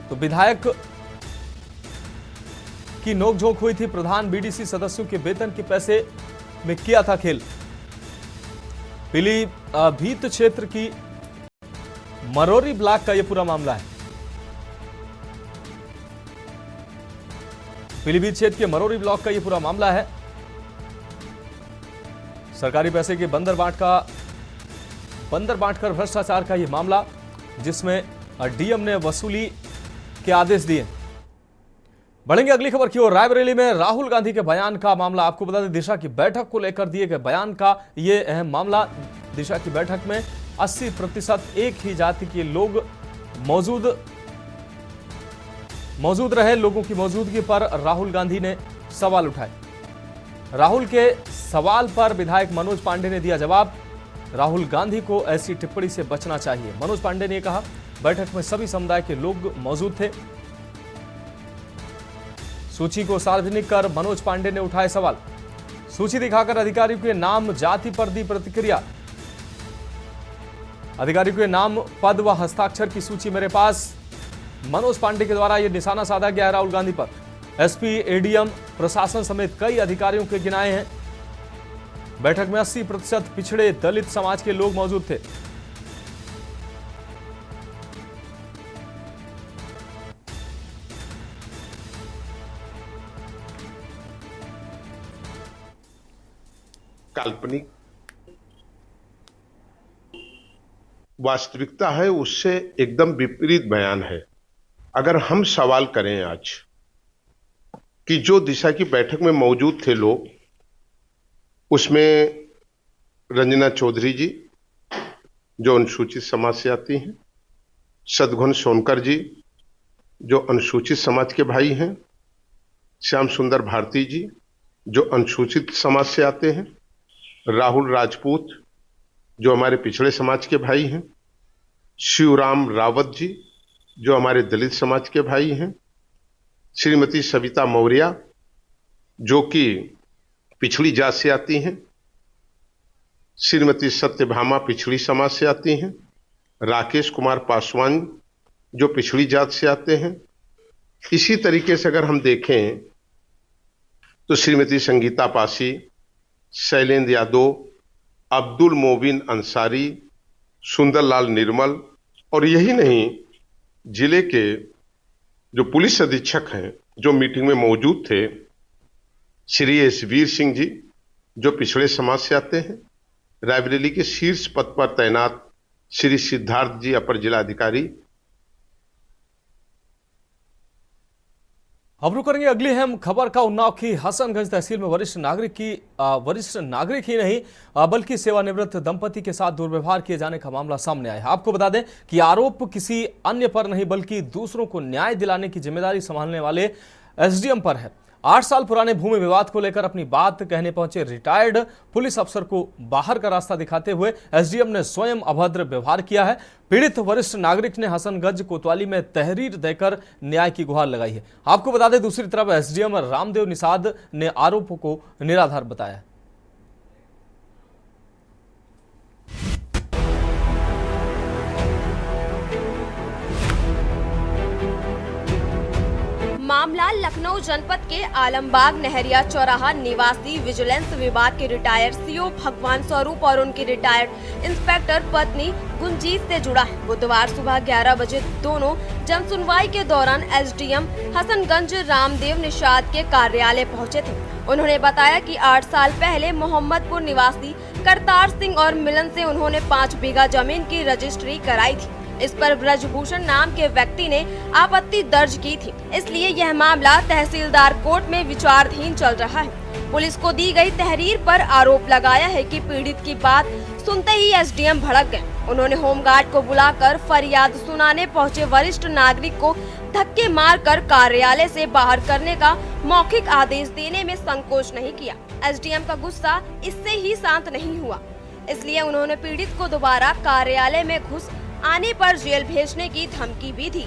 तो विधायक की नोकझोंक हुई थी। प्रधान बीडीसी सदस्यों के वेतन के पैसे में किया था खेल। पीलीभीत क्षेत्र की मरोरी ब्लॉक का यह पूरा मामला है। पीलीभीत क्षेत्र के मरोरी ब्लॉक का यह पूरा मामला है। सरकारी पैसे के बंदर बांटकर भ्रष्टाचार का यह मामला, जिसमें डीएम ने वसूली के आदेश दिए। बढ़ेंगे अगली खबर की ओर। रायबरेली में राहुल गांधी के बयान का मामला। आपको बता दें, दिशा की बैठक को लेकर दिए गए बयान का यह अहम मामला। दिशा की बैठक में 80% एक ही जाति के लोग मौजूद रहे। लोगों की मौजूदगी पर राहुल गांधी ने सवाल उठाए। राहुल के सवाल पर विधायक मनोज पांडे ने दिया जवाब। राहुल गांधी को ऐसी टिप्पणी से बचना चाहिए, मनोज पांडे ने कहा। बैठक में सभी समुदाय के लोग मौजूद थे। सूची को सार्वजनिक कर मनोज पांडे ने उठाए सवाल। सूची दिखाकर अधिकारियों के नाम जाति पर दी प्रतिक्रिया। अधिकारियों के नाम, पद व हस्ताक्षर की सूची मेरे पास। मनोज पांडे के द्वारा यह निशाना साधा गया है राहुल गांधी पर। एसपी, एडीएम, प्रशासन समेत कई अधिकारियों के गिनाए हैं। बैठक में 80% पिछड़े दलित समाज के लोग मौजूद थे। काल्पनिक वास्तविकता है, उससे एकदम विपरीत बयान है। अगर हम सवाल करें आज कि जो दिशा की बैठक में मौजूद थे लोग, उसमें रंजना चौधरी जी जो अनुसूचित समाज से आती हैं, सदगुण सोनकर जी जो अनुसूचित समाज के भाई हैं, श्याम सुंदर भारती जी जो अनुसूचित समाज से आते हैं, राहुल राजपूत जो हमारे पिछड़े समाज के भाई हैं, शिवराम रावत जी जो हमारे दलित समाज के भाई हैं, श्रीमती सविता मौर्य जो कि पिछड़ी जात से आती हैं, श्रीमती सत्यभामा पिछड़ी समाज से आती हैं, राकेश कुमार पासवान जो पिछड़ी जात से आते हैं। इसी तरीके से अगर हम देखें तो श्रीमती संगीता पासी, शैलेंद्र यादव, अब्दुल मोबिन अंसारी, सुंदरलाल निर्मल और यही नहीं, जिले के जो पुलिस अधीक्षक हैं जो मीटिंग में मौजूद थे, श्री एस वीर सिंह जी जो पिछड़े समाज से आते हैं, रायबरेली के शीर्ष पद पर तैनात श्री सिद्धार्थ जी अपर जिलाधिकारी। अब रुक करेंगे अगली अहम खबर का। उन्नाव की हसनगंज तहसील में वरिष्ठ नागरिक ही नहीं बल्कि सेवानिवृत्त दंपति के साथ दुर्व्यवहार किए जाने का मामला सामने आया है। आपको बता दें कि आरोप किसी अन्य पर नहीं बल्कि दूसरों को न्याय दिलाने की जिम्मेदारी संभालने वाले एसडीएम पर है। 8 साल पुराने भूमि विवाद को लेकर अपनी बात कहने पहुंचे रिटायर्ड पुलिस अफसर को बाहर का रास्ता दिखाते हुए एसडीएम ने स्वयं अभद्र व्यवहार किया है। पीड़ित वरिष्ठ नागरिक ने हसनगंज कोतवाली में तहरीर देकर न्याय की गुहार लगाई है। आपको बता दें दूसरी तरफ एसडीएम रामदेव निषाद ने आरोपों को निराधार बताया। मामला लखनऊ जनपद के आलमबाग नहरिया चौराहा निवासी विजिलेंस विभाग के रिटायर्ड सीओ भगवान स्वरूप और उनकी रिटायर्ड इंस्पेक्टर पत्नी गुंजीत से जुड़ा है। बुधवार सुबह 11 बजे दोनों जनसुनवाई के दौरान एसडीएम हसनगंज रामदेव निषाद के कार्यालय पहुंचे थे। उन्होंने बताया कि 8 साल पहले मोहम्मदपुर निवासी करतार सिंह और मिलन से उन्होंने 5 बीघा जमीन की रजिस्ट्री कराई थी। इस पर ब्रजभूषण नाम के व्यक्ति ने आपत्ति दर्ज की थी, इसलिए यह मामला तहसीलदार कोर्ट में विचाराधीन चल रहा है। पुलिस को दी गई तहरीर पर आरोप लगाया है कि पीड़ित की बात सुनते ही एसडीएम भड़क गए। उन्होंने होमगार्ड को बुलाकर फरियाद सुनाने पहुंचे वरिष्ठ नागरिक को धक्के मारकर कार्यालय से बाहर करने का मौखिक आदेश देने में संकोच नहीं किया। एसडीएम का गुस्सा इससे ही शांत नहीं हुआ, इसलिए उन्होंने पीड़ित को दोबारा कार्यालय में घुस आने पर जेल भेजने की धमकी भी दी।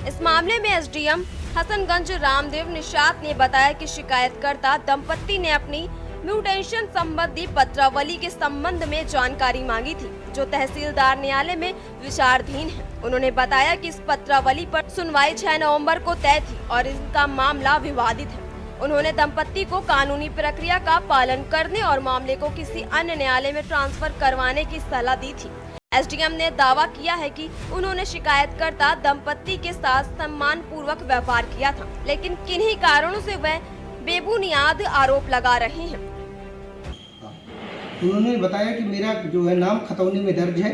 इस मामले में एसडीएम हसनगंज रामदेव निषाद ने बताया कि शिकायतकर्ता दंपति ने अपनी म्यूटेशन संबंधी पत्रावली के संबंध में जानकारी मांगी थी, जो तहसीलदार न्यायालय में विचाराधीन है। उन्होंने बताया कि इस पत्रावली पर सुनवाई 6 नवंबर को तय थी और इनका मामला विवादित है। उन्होंने दंपति को कानूनी प्रक्रिया का पालन करने और मामले को किसी अन्य न्यायालय में ट्रांसफर करवाने की सलाह दी थी। एसडीएम ने दावा किया है कि उन्होंने शिकायतकर्ता दंपति के साथ सम्मान पूर्वक व्यवहार किया था, लेकिन किन्हीं कारणों से वह बेबुनियाद आरोप लगा रहे हैं। उन्होंने बताया कि मेरा जो है नाम खतौनी में दर्ज है।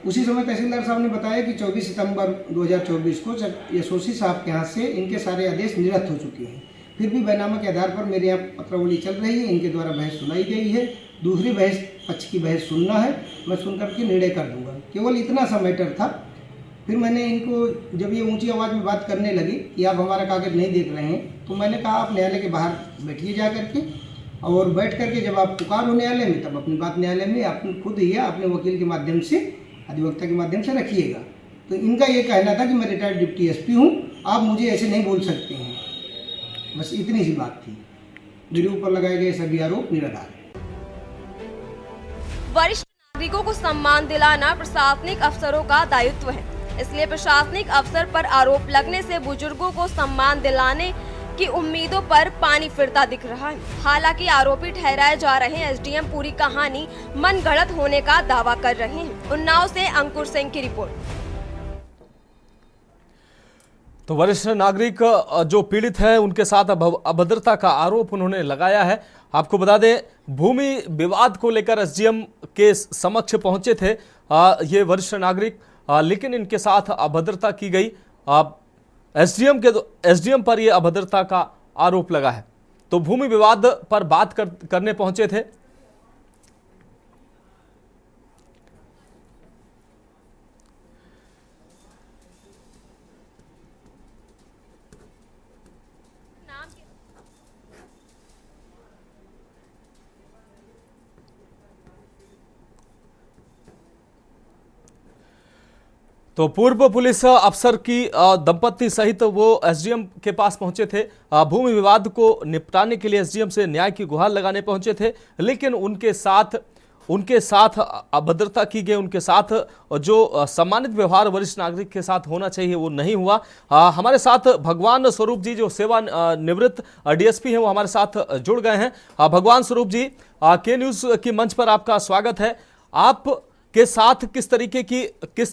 उसी समय तहसीलदार साहब ने बताया कि 24 सितंबर 2024 को यशोशी साहब के हाथ से इनके सारे आदेश निरस्त हो चुके हैं। फिर भी बैनामा के आधार पर मेरे यहाँ पत्रावली चल रही है। इनके द्वारा बहस सुनाई गई है। दूसरी बहस पक्ष की बहस सुनना है, मैं सुन करके निर्णय कर दूंगा। केवल इतना सा मैटर था। फिर मैंने इनको जब ये ऊंची आवाज़ में बात करने लगी कि आप हमारा कागज़ नहीं देख रहे हैं, तो मैंने कहा आप न्यायालय के बाहर बैठिए जा करके, और बैठ करके जब आप पुकार हो न्यायालय में तब अपनी बात न्यायालय में आप खुद ही अपने वकील के माध्यम से, अधिवक्ता के माध्यम से रखिएगा। तो इनका ये कहना था कि मैं रिटायर्ड डिप्टी एसपी हूँ, आप मुझे ऐसे नहीं बोल सकते हैं। बस इतनी सी बात थी। मेरे ऊपर लगाए गए सभी आरोप निराधार। वरिष्ठ नागरिकों को सम्मान दिलाना प्रशासनिक अफसरों का दायित्व है, इसलिए प्रशासनिक अफसर पर आरोप लगने से बुजुर्गों को सम्मान दिलाने की उम्मीदों पर पानी फिरता दिख रहा है। हालांकि आरोपी ठहराए जा रहे एसडीएम पूरी कहानी मनगढ़ंत होने का दावा कर रहे हैं। उन्नाव से अंकुर सिंह की रिपोर्ट। तो वरिष्ठ नागरिक जो पीड़ित है उनके साथ अभद्रता का आरोप उन्होंने लगाया है। आपको बता दें भूमि विवाद को लेकर एसडीएम के समक्ष पहुंचे थे ये वरिष्ठ नागरिक, लेकिन इनके साथ अभद्रता की गई। एसडीएम पर यह अभद्रता का आरोप लगा है। तो भूमि विवाद पर बात करने पहुंचे थे। तो पूर्व पुलिस अफसर की दंपत्ति सहित वो एसडीएम के पास पहुंचे थे। भूमि विवाद को निपटाने के लिए एसडीएम से न्याय की गुहार लगाने पहुंचे थे, लेकिन उनके साथ अभद्रता की गई। उनके साथ जो सम्मानित व्यवहार वरिष्ठ नागरिक के साथ होना चाहिए वो नहीं हुआ। हमारे साथ भगवान स्वरूप जी जो सेवा निवृत्त डीएसपी हैं वो हमारे साथ जुड़ गए हैं। भगवान स्वरूप जी, के न्यूज की मंच पर आपका स्वागत है। आप के साथ किस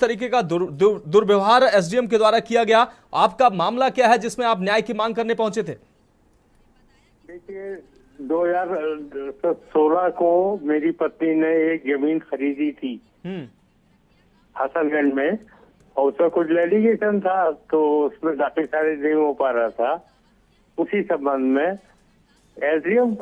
तरीके का दुर्व्यवहार एसडीएम के द्वारा किया गया, आपका मामला क्या है जिसमें आप न्याय की मांग करने पहुंचे थे? देखिए, 2016 को मेरी पत्नी ने एक जमीन खरीदी थी हसनगंज में, और उसका कुछ लिटिगेशन था तो उसमें काफी सारे नहीं हो पा रहा था। उसी संबंध में एसडीएम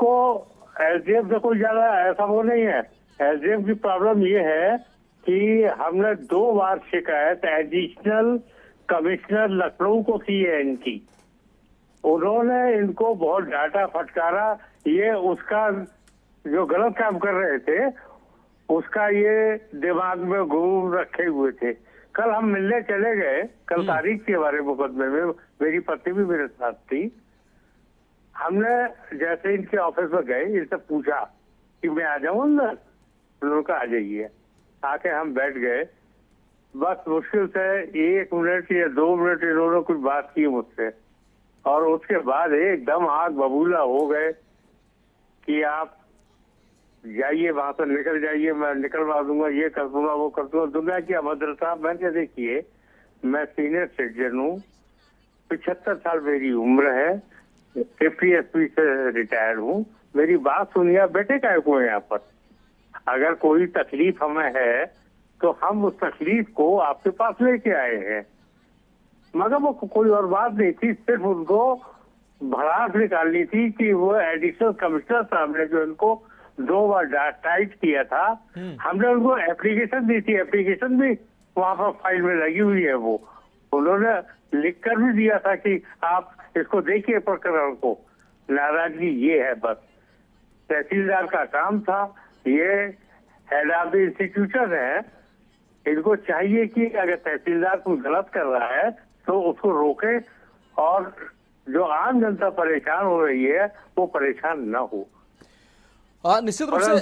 से कोई ज्यादा ऐसा वो नहीं है। एसडीएम की प्रॉब्लम ये है कि हमने 2 बार शिकायत एडिशनल कमिश्नर लखनऊ को की है इनकी। उन्होंने इनको बहुत डांटा फटकारा। ये उसका जो गलत काम कर रहे थे उसका ये दिमाग में घूम रखे हुए थे। कल हम मिलने चले गए, कल तारीख के बारे मुकदमे में मेरी पत्नी भी मेरे साथ थी। हमने जैसे इनके ऑफिस में गए, इनसे पूछा कि मैं आ जाऊं अंदर, उन्होंने कहा आ जाइए। आके हम बैठ गए, बस मुश्किल से 1 मिनट या 2 मिनट इन्होंने कुछ बात की मुझसे, और उसके बाद एकदम आग बबूला हो गए कि आप जाइए, वहां से निकल जाइए, मैं निकलवा दूंगा, ये कर दूंगा, वो कर दूंगा। दुनिया की अभद्रता। मैंने देखिए, मैं सीनियर सिटीजन हूँ, 75 साल मेरी उम्र है, 50 से रिटायर्ड हूँ। मेरी बात सुनिए, बेटे का को है यहाँ पर। अगर कोई तकलीफ हमें है तो हम उस तकलीफ को आपके पास लेके आए हैं, मगर वो कोई और बात नहीं थी। सिर्फ उनको भड़ास निकालनी थी कि वो एडिशनल कमिश्नर साहब ने जो इनको 2 बार टाइट किया था, हमने उनको एप्लीकेशन दी थी। एप्लीकेशन भी वहां पर फाइल में लगी हुई है। वो उन्होंने लिख कर भी दिया था कि आप इसको देखिए प्रकरण को। नाराजगी ये है बस। तहसीलदार का काम था, ये हेड ऑफ द इंस्टीट्यूशन है। इनको चाहिए कि अगर तहसीलदार कुछ गलत कर रहा है तो उसको रोके, और जो आम जनता परेशान हो रही है वो परेशान न हो। निश्चित रूप से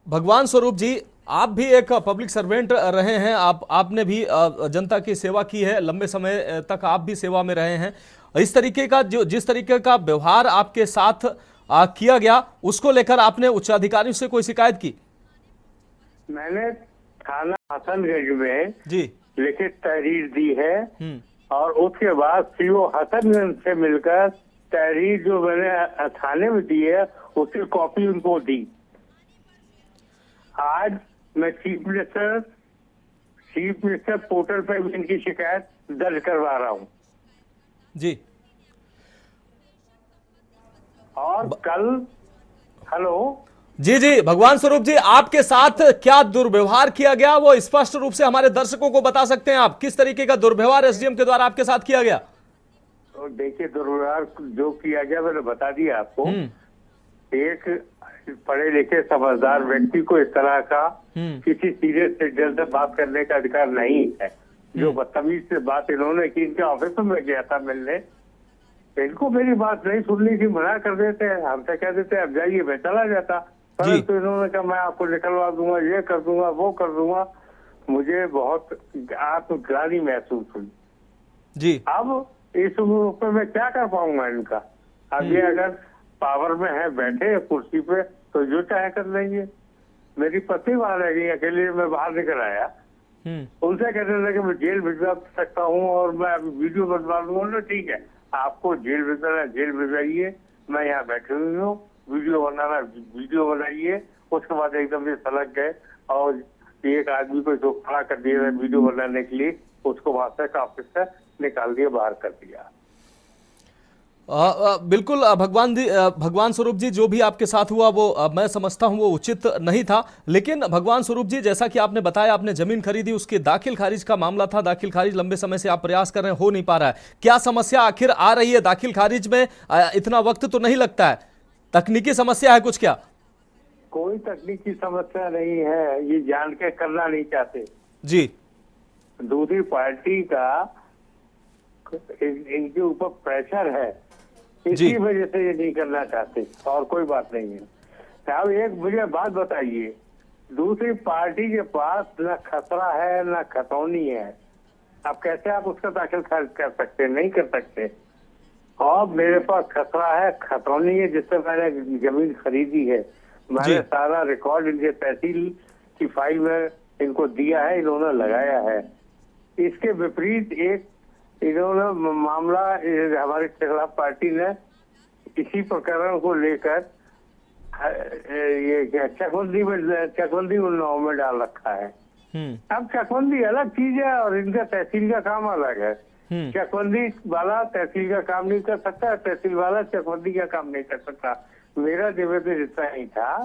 भगवान स्वरूप जी, आप भी एक पब्लिक सर्वेंट रहे हैं, आपने भी जनता की सेवा की है, लंबे समय तक आप भी सेवा में रहे हैं। इस तरीके का जिस तरीके का व्यवहार आपके साथ किया गया, उसको लेकर आपने उच्चाधिकारियों से कोई शिकायत की? मैंने थाना हसनगंज में जी लिखित तहरीर दी है, और उसके बाद सीओ हसनगंज से मिलकर तहरीर जो मैंने थाने में दी है उसकी कॉपी उनको दी। आज मैं चीफ मिनिस्टर पोर्टल पर भी इनकी शिकायत दर्ज करवा रहा हूँ जी। और कल हेलो जी भगवान स्वरूप जी, आपके साथ क्या दुर्व्यवहार किया गया वो स्पष्ट रूप से हमारे दर्शकों को बता सकते हैं आप? किस तरीके का दुर्व्यवहार एसडीएम के द्वारा आपके साथ किया गया? तो देखिए, दुर्व्यवहार जो किया गया मैंने बता दिया आपको। एक पढ़े लिखे समझदार व्यक्ति को इस तरह का किसी सीरियस सिटीजन से बात करने का अधिकार नहीं है। जो बदतमीज से बात इन्होंने की, इनके ऑफिस में गया था मिलने, इनको मेरी बात नहीं सुननी थी, मना कर देते हैं, हमसे कह देते हैं अब जाइए, मैं चला जाता। परंतु तो इन्होंने कहा मैं आपको निकलवा दूंगा, ये कर दूंगा, वो कर दूंगा। मुझे बहुत आत्मग्लानि महसूस हुई जी। अब इस रूप में मैं क्या कर पाऊंगा इनका? अब ये अगर पावर में है, बैठे कुर्सी पे, तो जो चाहे कर लेंगे। मेरी पत्नी वहां रह गई अकेले, मैं बाहर निकल आया, उनसे कहने लगे मैं जेल भिजवा सकता हूँ और मैं वीडियो बनवा दूंगा। ठीक है, आपको जेल भिजवाना जेल भिजवाइए, मैं यहाँ बैठे हुई हूँ, वीडियो बनाना वीडियो बनाइए। उसके बाद एकदम से सलग गए और एक आदमी को जो खड़ा कर दिया वीडियो बनाने के लिए, उसको वहां से ऑफिस से निकाल दिया, बाहर कर दिया। बिल्कुल भगवान स्वरूप जी, जो भी आपके साथ हुआ वो मैं समझता हूं वो उचित नहीं था। लेकिन भगवान स्वरूप जी, जैसा कि आपने बताया, आपने जमीन खरीदी, उसके दाखिल खारिज का मामला था। दाखिल खारिज लंबे समय से आप प्रयास कर रहे हैं, हो नहीं पा रहा है। क्या समस्या आखिर आ रही है दाखिल खारिज में? इतना वक्त तो नहीं लगता है, तकनीकी समस्या है कुछ? क्या कोई तकनीकी समस्या नहीं है, ये जान के करना नहीं चाहते जी। दूसरी पार्टी का इनके ऊपर प्रेशर है, इसी वजह से ये नहीं करना चाहते, और कोई बात नहीं है। अब एक मुझे बात बताइए, दूसरी पार्टी के पास न खतरा है न खतौनी है, अब कैसे आप उसका दाखिल खारिज कर सकते? नहीं कर सकते। और मेरे पास खतरा है, खतौनी है, जिससे मैंने जमीन खरीदी है, मैंने सारा रिकॉर्ड इनके तहसील की फाइल में इनको दिया है, इन्होंने लगाया है। इसके विपरीत एक इन्होंने मामला हमारे खिलाफ पार्टी ने इसी प्रकरण को लेकर ये चकबंदी उन्नाव में डाल रखा है। अब चकबंदी अलग चीज है और इनका तहसील का काम अलग है। चकबंदी वाला तहसील का काम नहीं कर सकता, तहसील वाला चकबंदी का काम नहीं कर सकता। मेरा निवेदन इतना ही था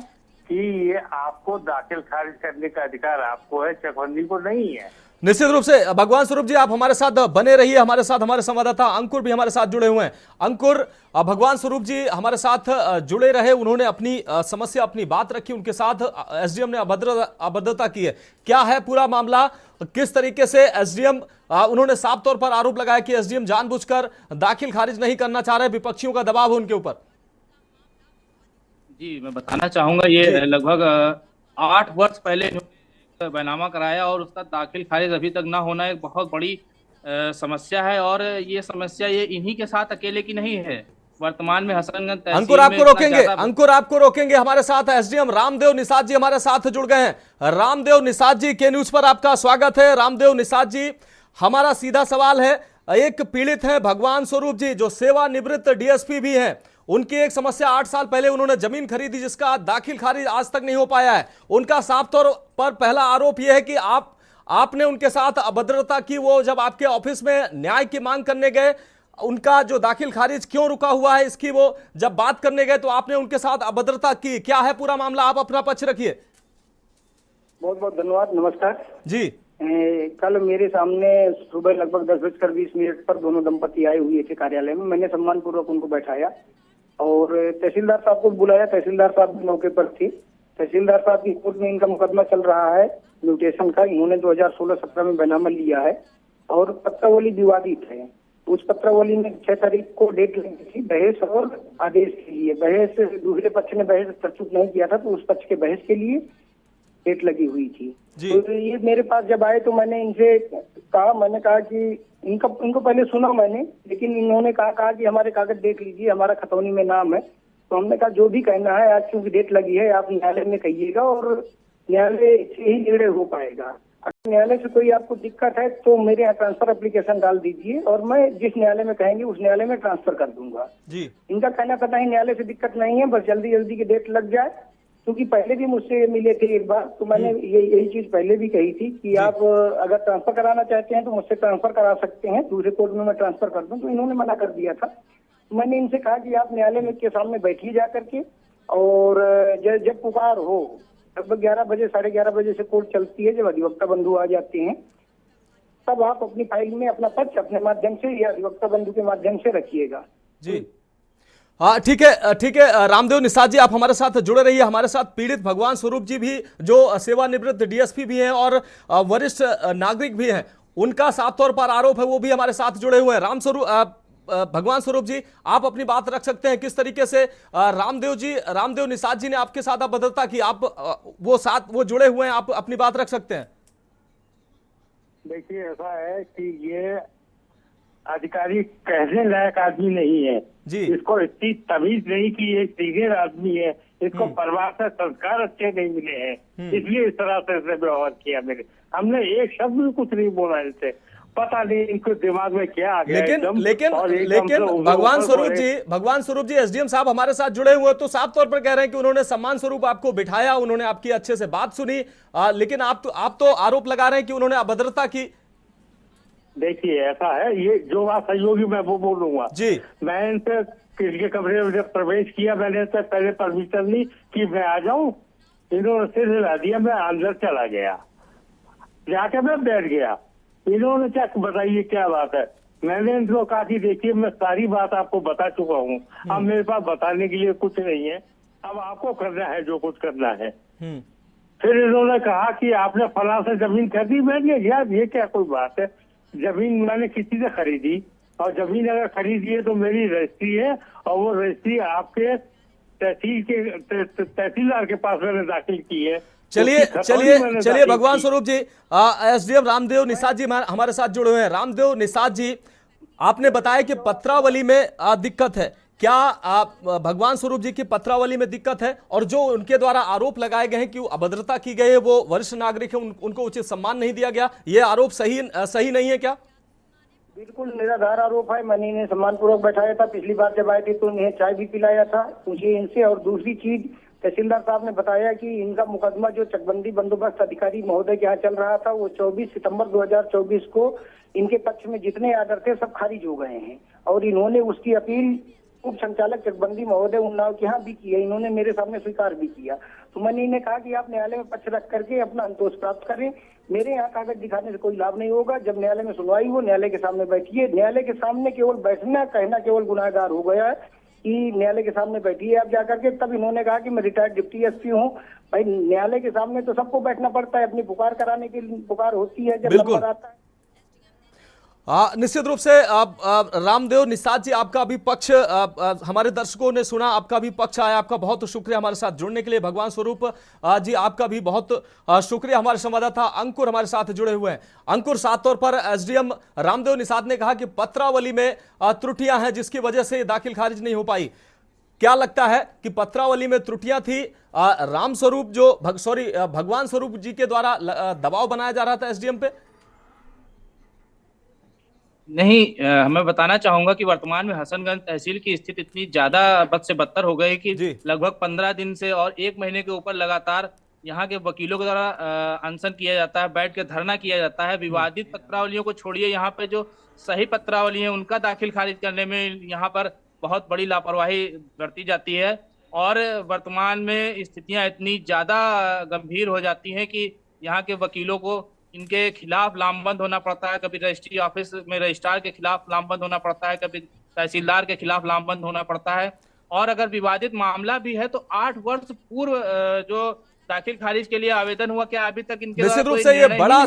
कि ये आपको दाखिल खारिज करने का अधिकार आपको है, चकबंदी को नहीं है। निश्चित रूप से भगवान स्वरूप जी आप हमारे साथ बने रहिए, हमारे साथ हमारे संवाददाता अंकुर भी हमारे साथ जुड़े हुए हैं। अंकुर, भगवान स्वरूप जी हमारे साथ जुड़े रहे, उन्होंने अपनी समस्या, अपनी बात रखी, उनके साथ एसडीएम ने अभद्रता की है। क्या है पूरा मामला, किस तरीके से एसडीएम, उन्होंने साफ तौर पर आरोप लगाया कि एसडीएम जानबूझकर दाखिल खारिज नहीं करना चाह रहे, विपक्षियों का दबाव है उनके ऊपर। जी, मैं बताना चाहूंगा, ये लगभग 8 वर्ष पहले बैनामा कराया और उसका दाखिल खारिज अभी तक ना होना एक बहुत बड़ी समस्या है। और ये समस्या ये इन्हीं के साथ अकेले की नहीं है, वर्तमान में हसनगंज तहसील में अंकुर आपको रोकेंगे, हमारे साथ एसडीएम रामदेव निषाद जी हमारे साथ जुड़ गए हैं। रामदेव निषाद जी, के न्यूज पर आपका स्वागत है। रामदेव निषाद जी, हमारा सीधा सवाल है, एक पीड़ित है भगवान स्वरूप जी जो सेवानिवृत्त डीएसपी भी हैं, उनकी एक समस्या 8 साल पहले उन्होंने जमीन खरीदी जिसका दाखिल खारिज आज तक नहीं हो पाया है। उनका साफ तौर पर पहला आरोप यह है कि आपने उनके साथ अभद्रता की। वो जब आपके ऑफिस में न्याय की मांग करने गए, उनका जो दाखिल खारिज क्यों रुका हुआ है इसकी वो जब बात करने गए तो आपने उनके साथ अभद्रता की। क्या है पूरा मामला, आप अपना पक्ष रखिए। बहुत बहुत धन्यवाद, नमस्कार जी। कल मेरे सामने सुबह लगभग 10:20 पर दोनों दंपति आए हुए थे कार्यालय में। मैंने सम्मानपूर्वक उनको बैठाया और तहसीलदार साहब को बुलाया। तहसीलदार साहब भी मौके पर थे। तहसीलदार साहब की कोर्ट में इनका मुकदमा चल रहा है म्यूटेशन का। इन्होंने 2016-17 में बैनामा लिया है और पत्रावली विवादित है। उस पत्रावली में 6 तारीख को डेट लगी थी बहस और आदेश के लिए। बहस, दूसरे पक्ष ने बहस प्रस्तुत नहीं किया था तो उस पक्ष के बहस के लिए डेट लगी हुई थी। तो ये मेरे पास जब आए तो मैंने इनसे कहा, मैंने कहा कि इनको पहले सुना मैंने, लेकिन इन्होंने कहा कि हमारे कागज देख लीजिए, हमारा खतौनी में नाम है। तो हमने कहा जो भी कहना है, आज क्योंकि डेट लगी है आप न्यायालय में कहिएगा और न्यायालय से ही निर्णय हो पाएगा। अगर न्यायालय से कोई आपको दिक्कत है तो मेरे यहाँ ट्रांसफर एप्लीकेशन डाल दीजिए और मैं जिस न्यायालय में कहेंगे उस न्यायालय में ट्रांसफर कर दूंगा। इनका कहना था नहीं, न्यायालय से दिक्कत नहीं है, बस जल्दी जल्दी की डेट लग जाए। क्योंकि पहले भी मुझसे मिले थे एक बार, तो मैंने यही चीज पहले भी कही थी कि आप अगर ट्रांसफर कराना चाहते हैं तो मुझसे ट्रांसफर करा सकते हैं, दूसरे कोर्ट में मैं ट्रांसफर कर दूं। तो इन्होंने मना कर दिया था। मैंने इनसे कहा कि आप न्यायालय में के सामने बैठिए जा करके और जब पुकार हो, लगभग 11 बजे 11:30 बजे से कोर्ट चलती है, जब अधिवक्ता बंधु आ जाते हैं तब आप अपनी फाइल में अपना पक्ष अपने माध्यम से या अधिवक्ता बंधु के माध्यम से रखिएगा। जी हाँ, ठीक है। रामदेव निषाद जी आप हमारे साथ जुड़े रहिए। हमारे साथ पीड़ित भगवान स्वरूप जी भी जो सेवानिवृत्त डीएसपी भी हैं और वरिष्ठ नागरिक भी हैं, उनका साफ तौर पर आरोप है, वो भी हमारे साथ जुड़े हुए हैं। भगवान स्वरूप जी आप अपनी बात रख सकते हैं, किस तरीके से रामदेव निषाद जी ने आपके साथ अभद्रता की, आप वो जुड़े हुए हैं, आप अपनी बात रख सकते हैं। देखिए ऐसा है कि ये अधिकारी कहने लायक आदमी नहीं है जी। इसको इतनी तमीज नहीं कि ये सीनियर आदमी है, इसको परिवार से संस्कार अच्छे नहीं मिले हैं, इसलिए इस तरह से व्यवहार किया। हमने एक शब्द भी कुछ नहीं बोला इनसे, पता नहीं इनको दिमाग में क्या आ गया। लेकिन भगवान स्वरूप जी एसडीएम साहब हमारे साथ जुड़े हुए तो साफ तौर पर कह रहे हैं कि उन्होंने सम्मान स्वरूप आपको बिठाया, उन्होंने आपकी अच्छे से बात सुनी, लेकिन आप तो आरोप लगा रहे हैं कि उन्होंने अभद्रता की। देखिए ऐसा है, ये जो बात सहयोगी मैं वो बोलूंगा जी। मैं इनसे किसके कमरे में जब प्रवेश किया, मैंने इनसे पहले परमिशन ली कि मैं आ जाऊं, इन्होंने सिर हिला दिया, मैं अंदर चला गया, जाके मैं बैठ गया। इन्होंने क्या बताइए क्या बात है। मैंने इनको कहा कि देखिए मैं सारी बात आपको बता चुका हूँ, अब मेरे पास बताने के लिए कुछ नहीं है, अब आपको करना है जो कुछ करना है। फिर इन्होंने कहा कि आपने फला से जमीन खरीदी। मैंने यार ये क्या कोई बात है, जमीन मैंने किसी से खरीदी और जमीन अगर खरीदी है तो मेरी रजिस्ट्री है और वो रजिस्ट्री आपके तहसीलदार के पास मैंने दाखिल की है। चलिए भगवान स्वरूप जी, एसडीएम रामदेव निषाद जी हमारे साथ जुड़े हुए हैं। रामदेव निषाद जी, आपने बताया कि पत्रावली में दिक्कत है, क्या भगवान स्वरूप जी की पत्रावली में दिक्कत है? और जो उनके द्वारा आरोप लगाए गए हैं कि अभद्रता की गई है, वो वरिष्ठ नागरिक है, उनको उचित सम्मान नहीं दिया गया, ये आरोप सही नहीं है क्या? बिल्कुल निराधार आरोप है। मैंने इन्हें सम्मानपूर्वक बैठाया था, पिछली बार जब आए थे तो इन्हें चाय भी पिलाया था, पूछिए इनसे। और दूसरी चीज, तहसीलदार साहब ने बताया कि इनका मुकदमा जो चकबंदी बंदोबस्त अधिकारी महोदय के यहाँ चल रहा था, वो 24 सितंबर 2024 को इनके पक्ष में जितने आर्डर थे सब खारिज हो गए हैं। और इन्होंने उसकी अपील उप संचालक चकबंदी महोदय उन्नाव के यहाँ भी की है, इन्होंने मेरे सामने स्वीकार भी किया। तो मैंने इन्हें कहा कि आप न्यायालय में पक्ष रख करके अपना संतोष प्राप्त करें, मेरे यहाँ कागज दिखाने से कोई लाभ नहीं होगा। जब न्यायालय में सुनवाई हो, न्यायालय के सामने बैठिए। न्यायालय के सामने केवल बैठना, कहना केवल गुनाहगार हो गया है कि न्यायालय के सामने बैठिए आप जाकर के। तब इन्होंने कहा कि मैं रिटायर्ड डिप्टी एसपी हूँ। भाई न्यायालय के सामने तो सबको बैठना पड़ता है, अपनी पुकार कराने की पुकार होती है जब नंबर आता है। निश्चित रूप से रामदेव निषाद जी, आपका भी पक्ष हमारे दर्शकों ने सुना, आपका भी पक्ष आया, आपका बहुत शुक्रिया हमारे साथ जुड़ने के लिए। भगवान स्वरूप जी, आपका भी बहुत शुक्रिया। हमारे संवाददाता अंकुर हमारे साथ जुड़े हुए हैं। अंकुर, साफ तौर पर एसडीएम रामदेव निषाद ने कहा कि पत्रावली में त्रुटियां हैं जिसकी वजह से दाखिल खारिज नहीं हो पाई। क्या लगता है कि पत्रावली में त्रुटियां थी, भगवान स्वरूप जी के द्वारा दबाव बनाया जा रहा था एसडीएम पे? नहीं, मैं बताना चाहूंगा कि वर्तमान में हसनगंज तहसील की स्थिति इतनी ज्यादा बद से बदतर हो गई कि लगभग 15 दिन से और 1 महीने के ऊपर लगातार यहाँ के वकीलों के द्वारा अनशन किया जाता है, बैठ के धरना किया जाता है। विवादित पत्रावलियों को छोड़िए, यहाँ पे जो सही पत्रावली है उनका दाखिल खारिज करने में यहाँ पर बहुत बड़ी लापरवाही बरती जाती है। और वर्तमान में स्थितियां इतनी ज्यादा गंभीर हो जाती हैं कि यहाँ के वकीलों को इनके खिलाफ लामबंद होना पड़ता है। कभी रजिस्ट्री ऑफिस में रजिस्ट्रार के खिलाफ लामबंद होना पड़ता है, कभी तहसीलदार के खिलाफ लामबंद होना पड़ता है। और अगर विवादित मामला भी है तो 8 वर्ष पूर्व जो दाखिल खारिज के लिए आवेदन हुआ, क्या अभी तक इनके निश्चित रूप से ये बड़ा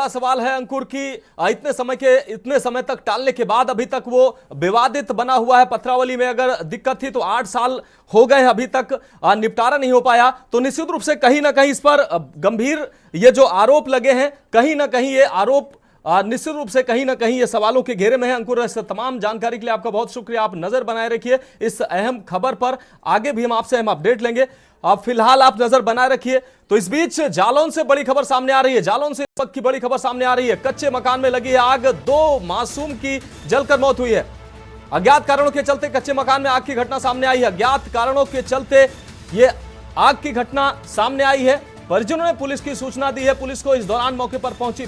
सवाल है अंकुर की इतने समय तक टालने के बाद अभी तक वो विवादित बना हुआ है। पत्रावली में अगर दिक्कत थी तो 8 साल हो गए, अभी तक निपटारा नहीं हो पाया। तो निश्चित रूप से कहीं ना कहीं इस पर गंभीर ये जो आरोप लगे हैं, कहीं ना कहीं ये आरोप निश्चित रूप से कहीं ना कहीं ये सवालों के घेरे में है। अंकुर, इस तमाम जानकारी के लिए आपका बहुत शुक्रिया। आप नजर बनाए रखिए इस अहम खबर पर, आगे भी हम आपसे अहम अपडेट लेंगे। अब फिलहाल आप नजर बनाए रखिए। तो इस बीच जालौन से बड़ी खबर सामने आ रही है, जालौन से इस वक्त की बड़ी खबर सामने आ रही है। कच्चे मकान में लगी है आग, 2 मासूम की जलकर मौत हुई है। अज्ञात कारणों के चलते कच्चे मकान में आग की घटना सामने आई है। अज्ञात कारणों के चलते ये आग की घटना सामने आई है। परिजनों ने पुलिस की सूचना दी है, पुलिस को इस दौरान मौके पर पहुंची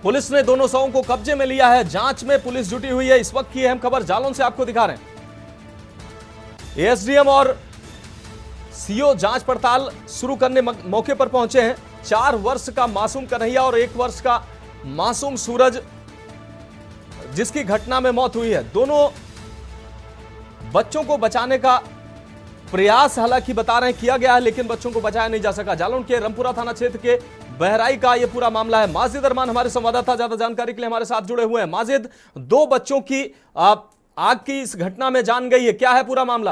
पुलिस ने दोनों शवों को कब्जे में लिया है। जांच में पुलिस जुटी हुई है। इस वक्त की अहम खबर जालौन से आपको दिखा रहे हैं। एएसडीएम और सीओ जांच पड़ताल शुरू करने मौके पर पहुंचे हैं। 4 वर्ष का मासूम कन्हैया और 1 वर्ष का मासूम सूरज जिसकी घटना में मौत हुई है। दोनों बच्चों को बचाने का प्रयास हालांकि बता रहे हैं किया गया है, लेकिन बच्चों को बचाया नहीं जा सका। जालौन के रामपुरा थाना क्षेत्र के बहराई का यह पूरा मामला है। माजिद अरमान हमारे संवाददाता ज्यादा जानकारी के लिए हमारे साथ जुड़े हुए हैं। माजिद, 2 बच्चों की आग की इस घटना में जान गई है, क्या है पूरा मामला?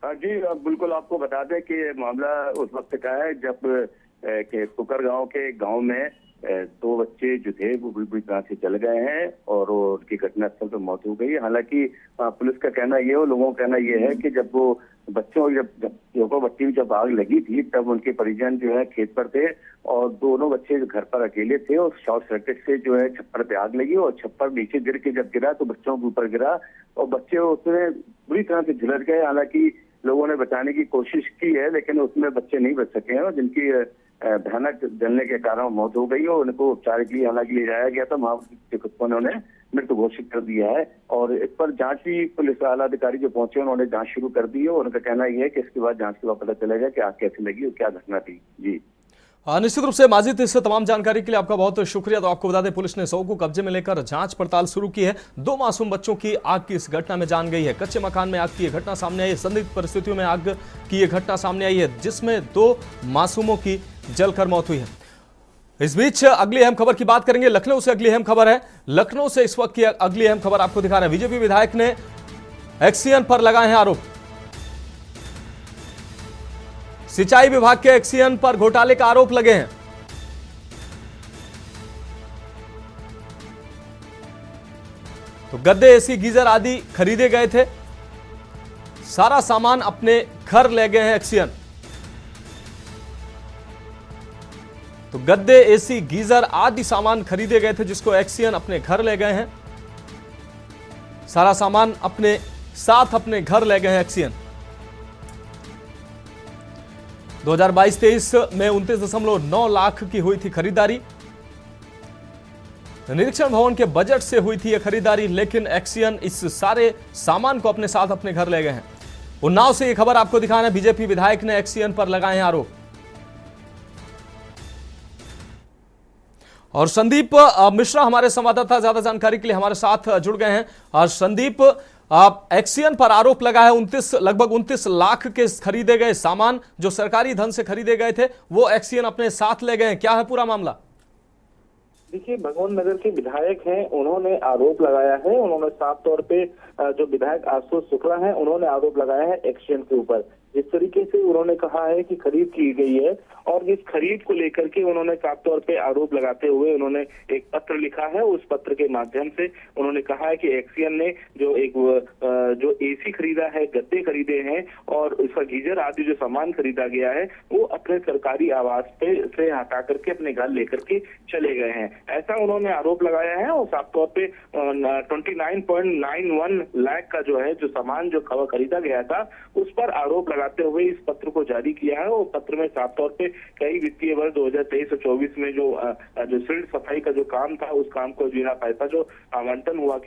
हाँ जी, बिल्कुल आपको बता दें कि मामला उस वक्त का है जब कुकर गांव के गांव में 2 बच्चे जो थे वो बुरी तरह से जल गए हैं और उनकी घटनास्थल पर मौत हो गई। हालांकि पुलिस का कहना ये है, लोगों का कहना ये है कि जब वो बच्चों भट्टी में जब आग लगी थी तब उनके परिजन जो है खेत पर थे और दोनों बच्चे घर पर अकेले थे और शॉर्ट सर्किट से जो है छप्पर पे आग लगी और छप्पर नीचे गिर के जब गिरा तो बच्चों के ऊपर गिरा और बच्चे उसमें बुरी तरह से झुलस गए। हालांकि लोगों ने बचाने की कोशिश की है लेकिन उसमें बच्चे नहीं बच सके हैं और जिनकी भयानक जलने के कारण मौत हो गई और उनको उपचार के लिए हालांकि ले जाया गया था। वहां चिकित्सकों ने उन्हें मृत घोषित कर दिया है और इस पर जांच भी पुलिस आला अधिकारी जो पहुंचे उन्होंने जांच शुरू कर दी है और उनका कहना यह है कि इसके बाद जांच के बाद पता चलेगा कि आग कैसे लगी और क्या घटना थी। जी निश्चित रूप से माजिद, इस तमाम जानकारी के लिए आपका बहुत शुक्रिया। तो आपको बता दें, पुलिस ने शव को कब्जे में लेकर जांच पड़ताल शुरू की है। 2 मासूम बच्चों की आग की इस घटना में जान गई है। कच्चे मकान में आग की यह घटना सामने आई है। संदिग्ध परिस्थितियों में आग की यह घटना सामने आई है, जिसमें 2 मासूमों की जलकर मौत हुई है। इस बीच अगली अहम खबर की बात करेंगे। लखनऊ से अगली अहम खबर है। लखनऊ से इस वक्त की अगली अहम खबर आपको दिखा रहे हैं। बीजेपी विधायक ने एक्सीएन पर लगाए हैं आरोप। सिंचाई विभाग के एक्सीएन पर घोटाले का आरोप लगे हैं। तो गद्दे, एसी, गीजर आदि खरीदे गए थे। सारा सामान अपने घर ले गए हैं एक्सीएन। तो गद्दे, एसी, गीजर आदि सामान खरीदे गए थे, जिसको एक्सीएन अपने घर ले गए हैं। सारा सामान अपने साथ अपने घर ले गए हैं एक्सीएन। 2022-23 में 29.9 लाख की हुई थी खरीदारी। निरीक्षण भवन के बजट से हुई थी यह खरीदारी, लेकिन एक्सीएन इस सारे सामान को अपने साथ अपने घर ले गए हैं। उन्नाव से यह खबर आपको दिखाना है। बीजेपी विधायक ने एक्सीएन पर लगाए हैं आरोप। और संदीप मिश्रा हमारे संवाददाता ज्यादा जानकारी के लिए हमारे साथ जुड़ गए हैं। और संदीप, एक्सीएन पर आरोप लगा है लगभग 29 लाख के खरीदे गए सामान जो सरकारी धन से खरीदे गए थे, वो एक्सीएन अपने साथ ले गए हैं। क्या है पूरा मामला? देखिए, भगवान नगर के विधायक हैं, उन्होंने आरोप लगाया है। उन्होंने साफ तौर पे जो विधायक आशुतोष शुक्ला हैं, उन्होंने आरोप लगाया है एक्सीएन के ऊपर। जिस तरीके से उन्होंने कहा है कि खरीद की गई है, और इस खरीद को लेकर के उन्होंने साफ तौर पे आरोप लगाते हुए उन्होंने एक पत्र लिखा है। उस पत्र के माध्यम से उन्होंने कहा है कि एक्सीएन ने जो एसी खरीदा है, गद्दे खरीदे हैं और उसका गीजर आदि जो सामान खरीदा गया है, वो अपने सरकारी आवास पे से हटा करके अपने घर लेकर के चले गए हैं, ऐसा उन्होंने आरोप लगाया है। और साफ तौर पे 29.91 लाख का जो सामान जो खरीदा गया था, उस पर आरोप लगाते हुए इस पत्र को जारी किया है। और पत्र में साफ तौर पे कई वित्तीय वर्ष 2023 और 24 में जो सिल्ट सफाई का जो काम था, उस काम को बिना पैसा जो आवंटन हुआ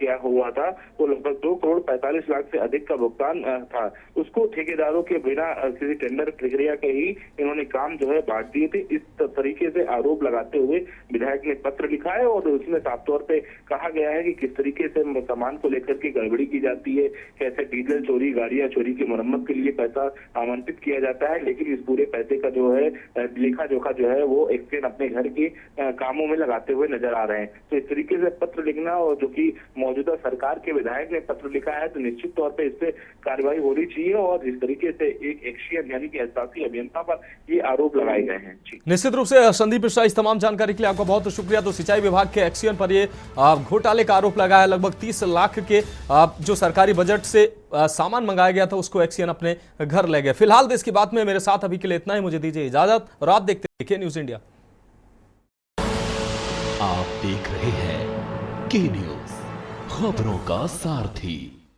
था, वो लगभग 2 करोड़ 45 लाख से अधिक का भुगतान था। उसको ठेकेदारों के बिना किसी टेंडर प्रक्रिया के ही इन्होंने काम बांट दिए थे। इस तरीके से आरोप लगाते हुए विधायक ने पत्र लिखा है। और उसमें साफ तौर पे कहा गया है कि किस तरीके से सामान को लेकर के गड़बड़ी की जाती है, कैसे डीजल चोरी, गाड़ियां चोरी की मरम्मत के लिए पैसा आवंटित किया जाता है, लेकिन इस पूरे पैसे का लेखा जोखा वो एक्सीएन अपने घर के कामों में लगाते हुए नजर आ रहे हैं। तो इस तरीके से पत्र लिखना, और जो कि मौजूदा सरकार के विधायक ने पत्र लिखा है, तो निश्चित तौर पे इस पे कार्रवाई होनी चाहिए। और इस तरीके से एक एक्सीएन यानी कि एहसासी अभियंता पर ये आरोप लगाए गए हैं। निश्चित रूप से संदीप मिश्रा, इस तमाम जानकारी के लिए आपका बहुत शुक्रिया। तो सिंचाई विभाग के एक्सीएन पर ये घोटाले का आरोप लगा है। लगभग 30 लाख के जो सरकारी बजट से सामान मंगाया गया था, उसको एक्सीएन अपने घर ले गए। फिलहाल देश की बात में मेरे साथ अभी के लिए इतना ही। मुझे दीजिए इजाजत और आप देखते रहिए न्यूज इंडिया। आप देख रहे हैं के न्यूज, खबरों का सारथी।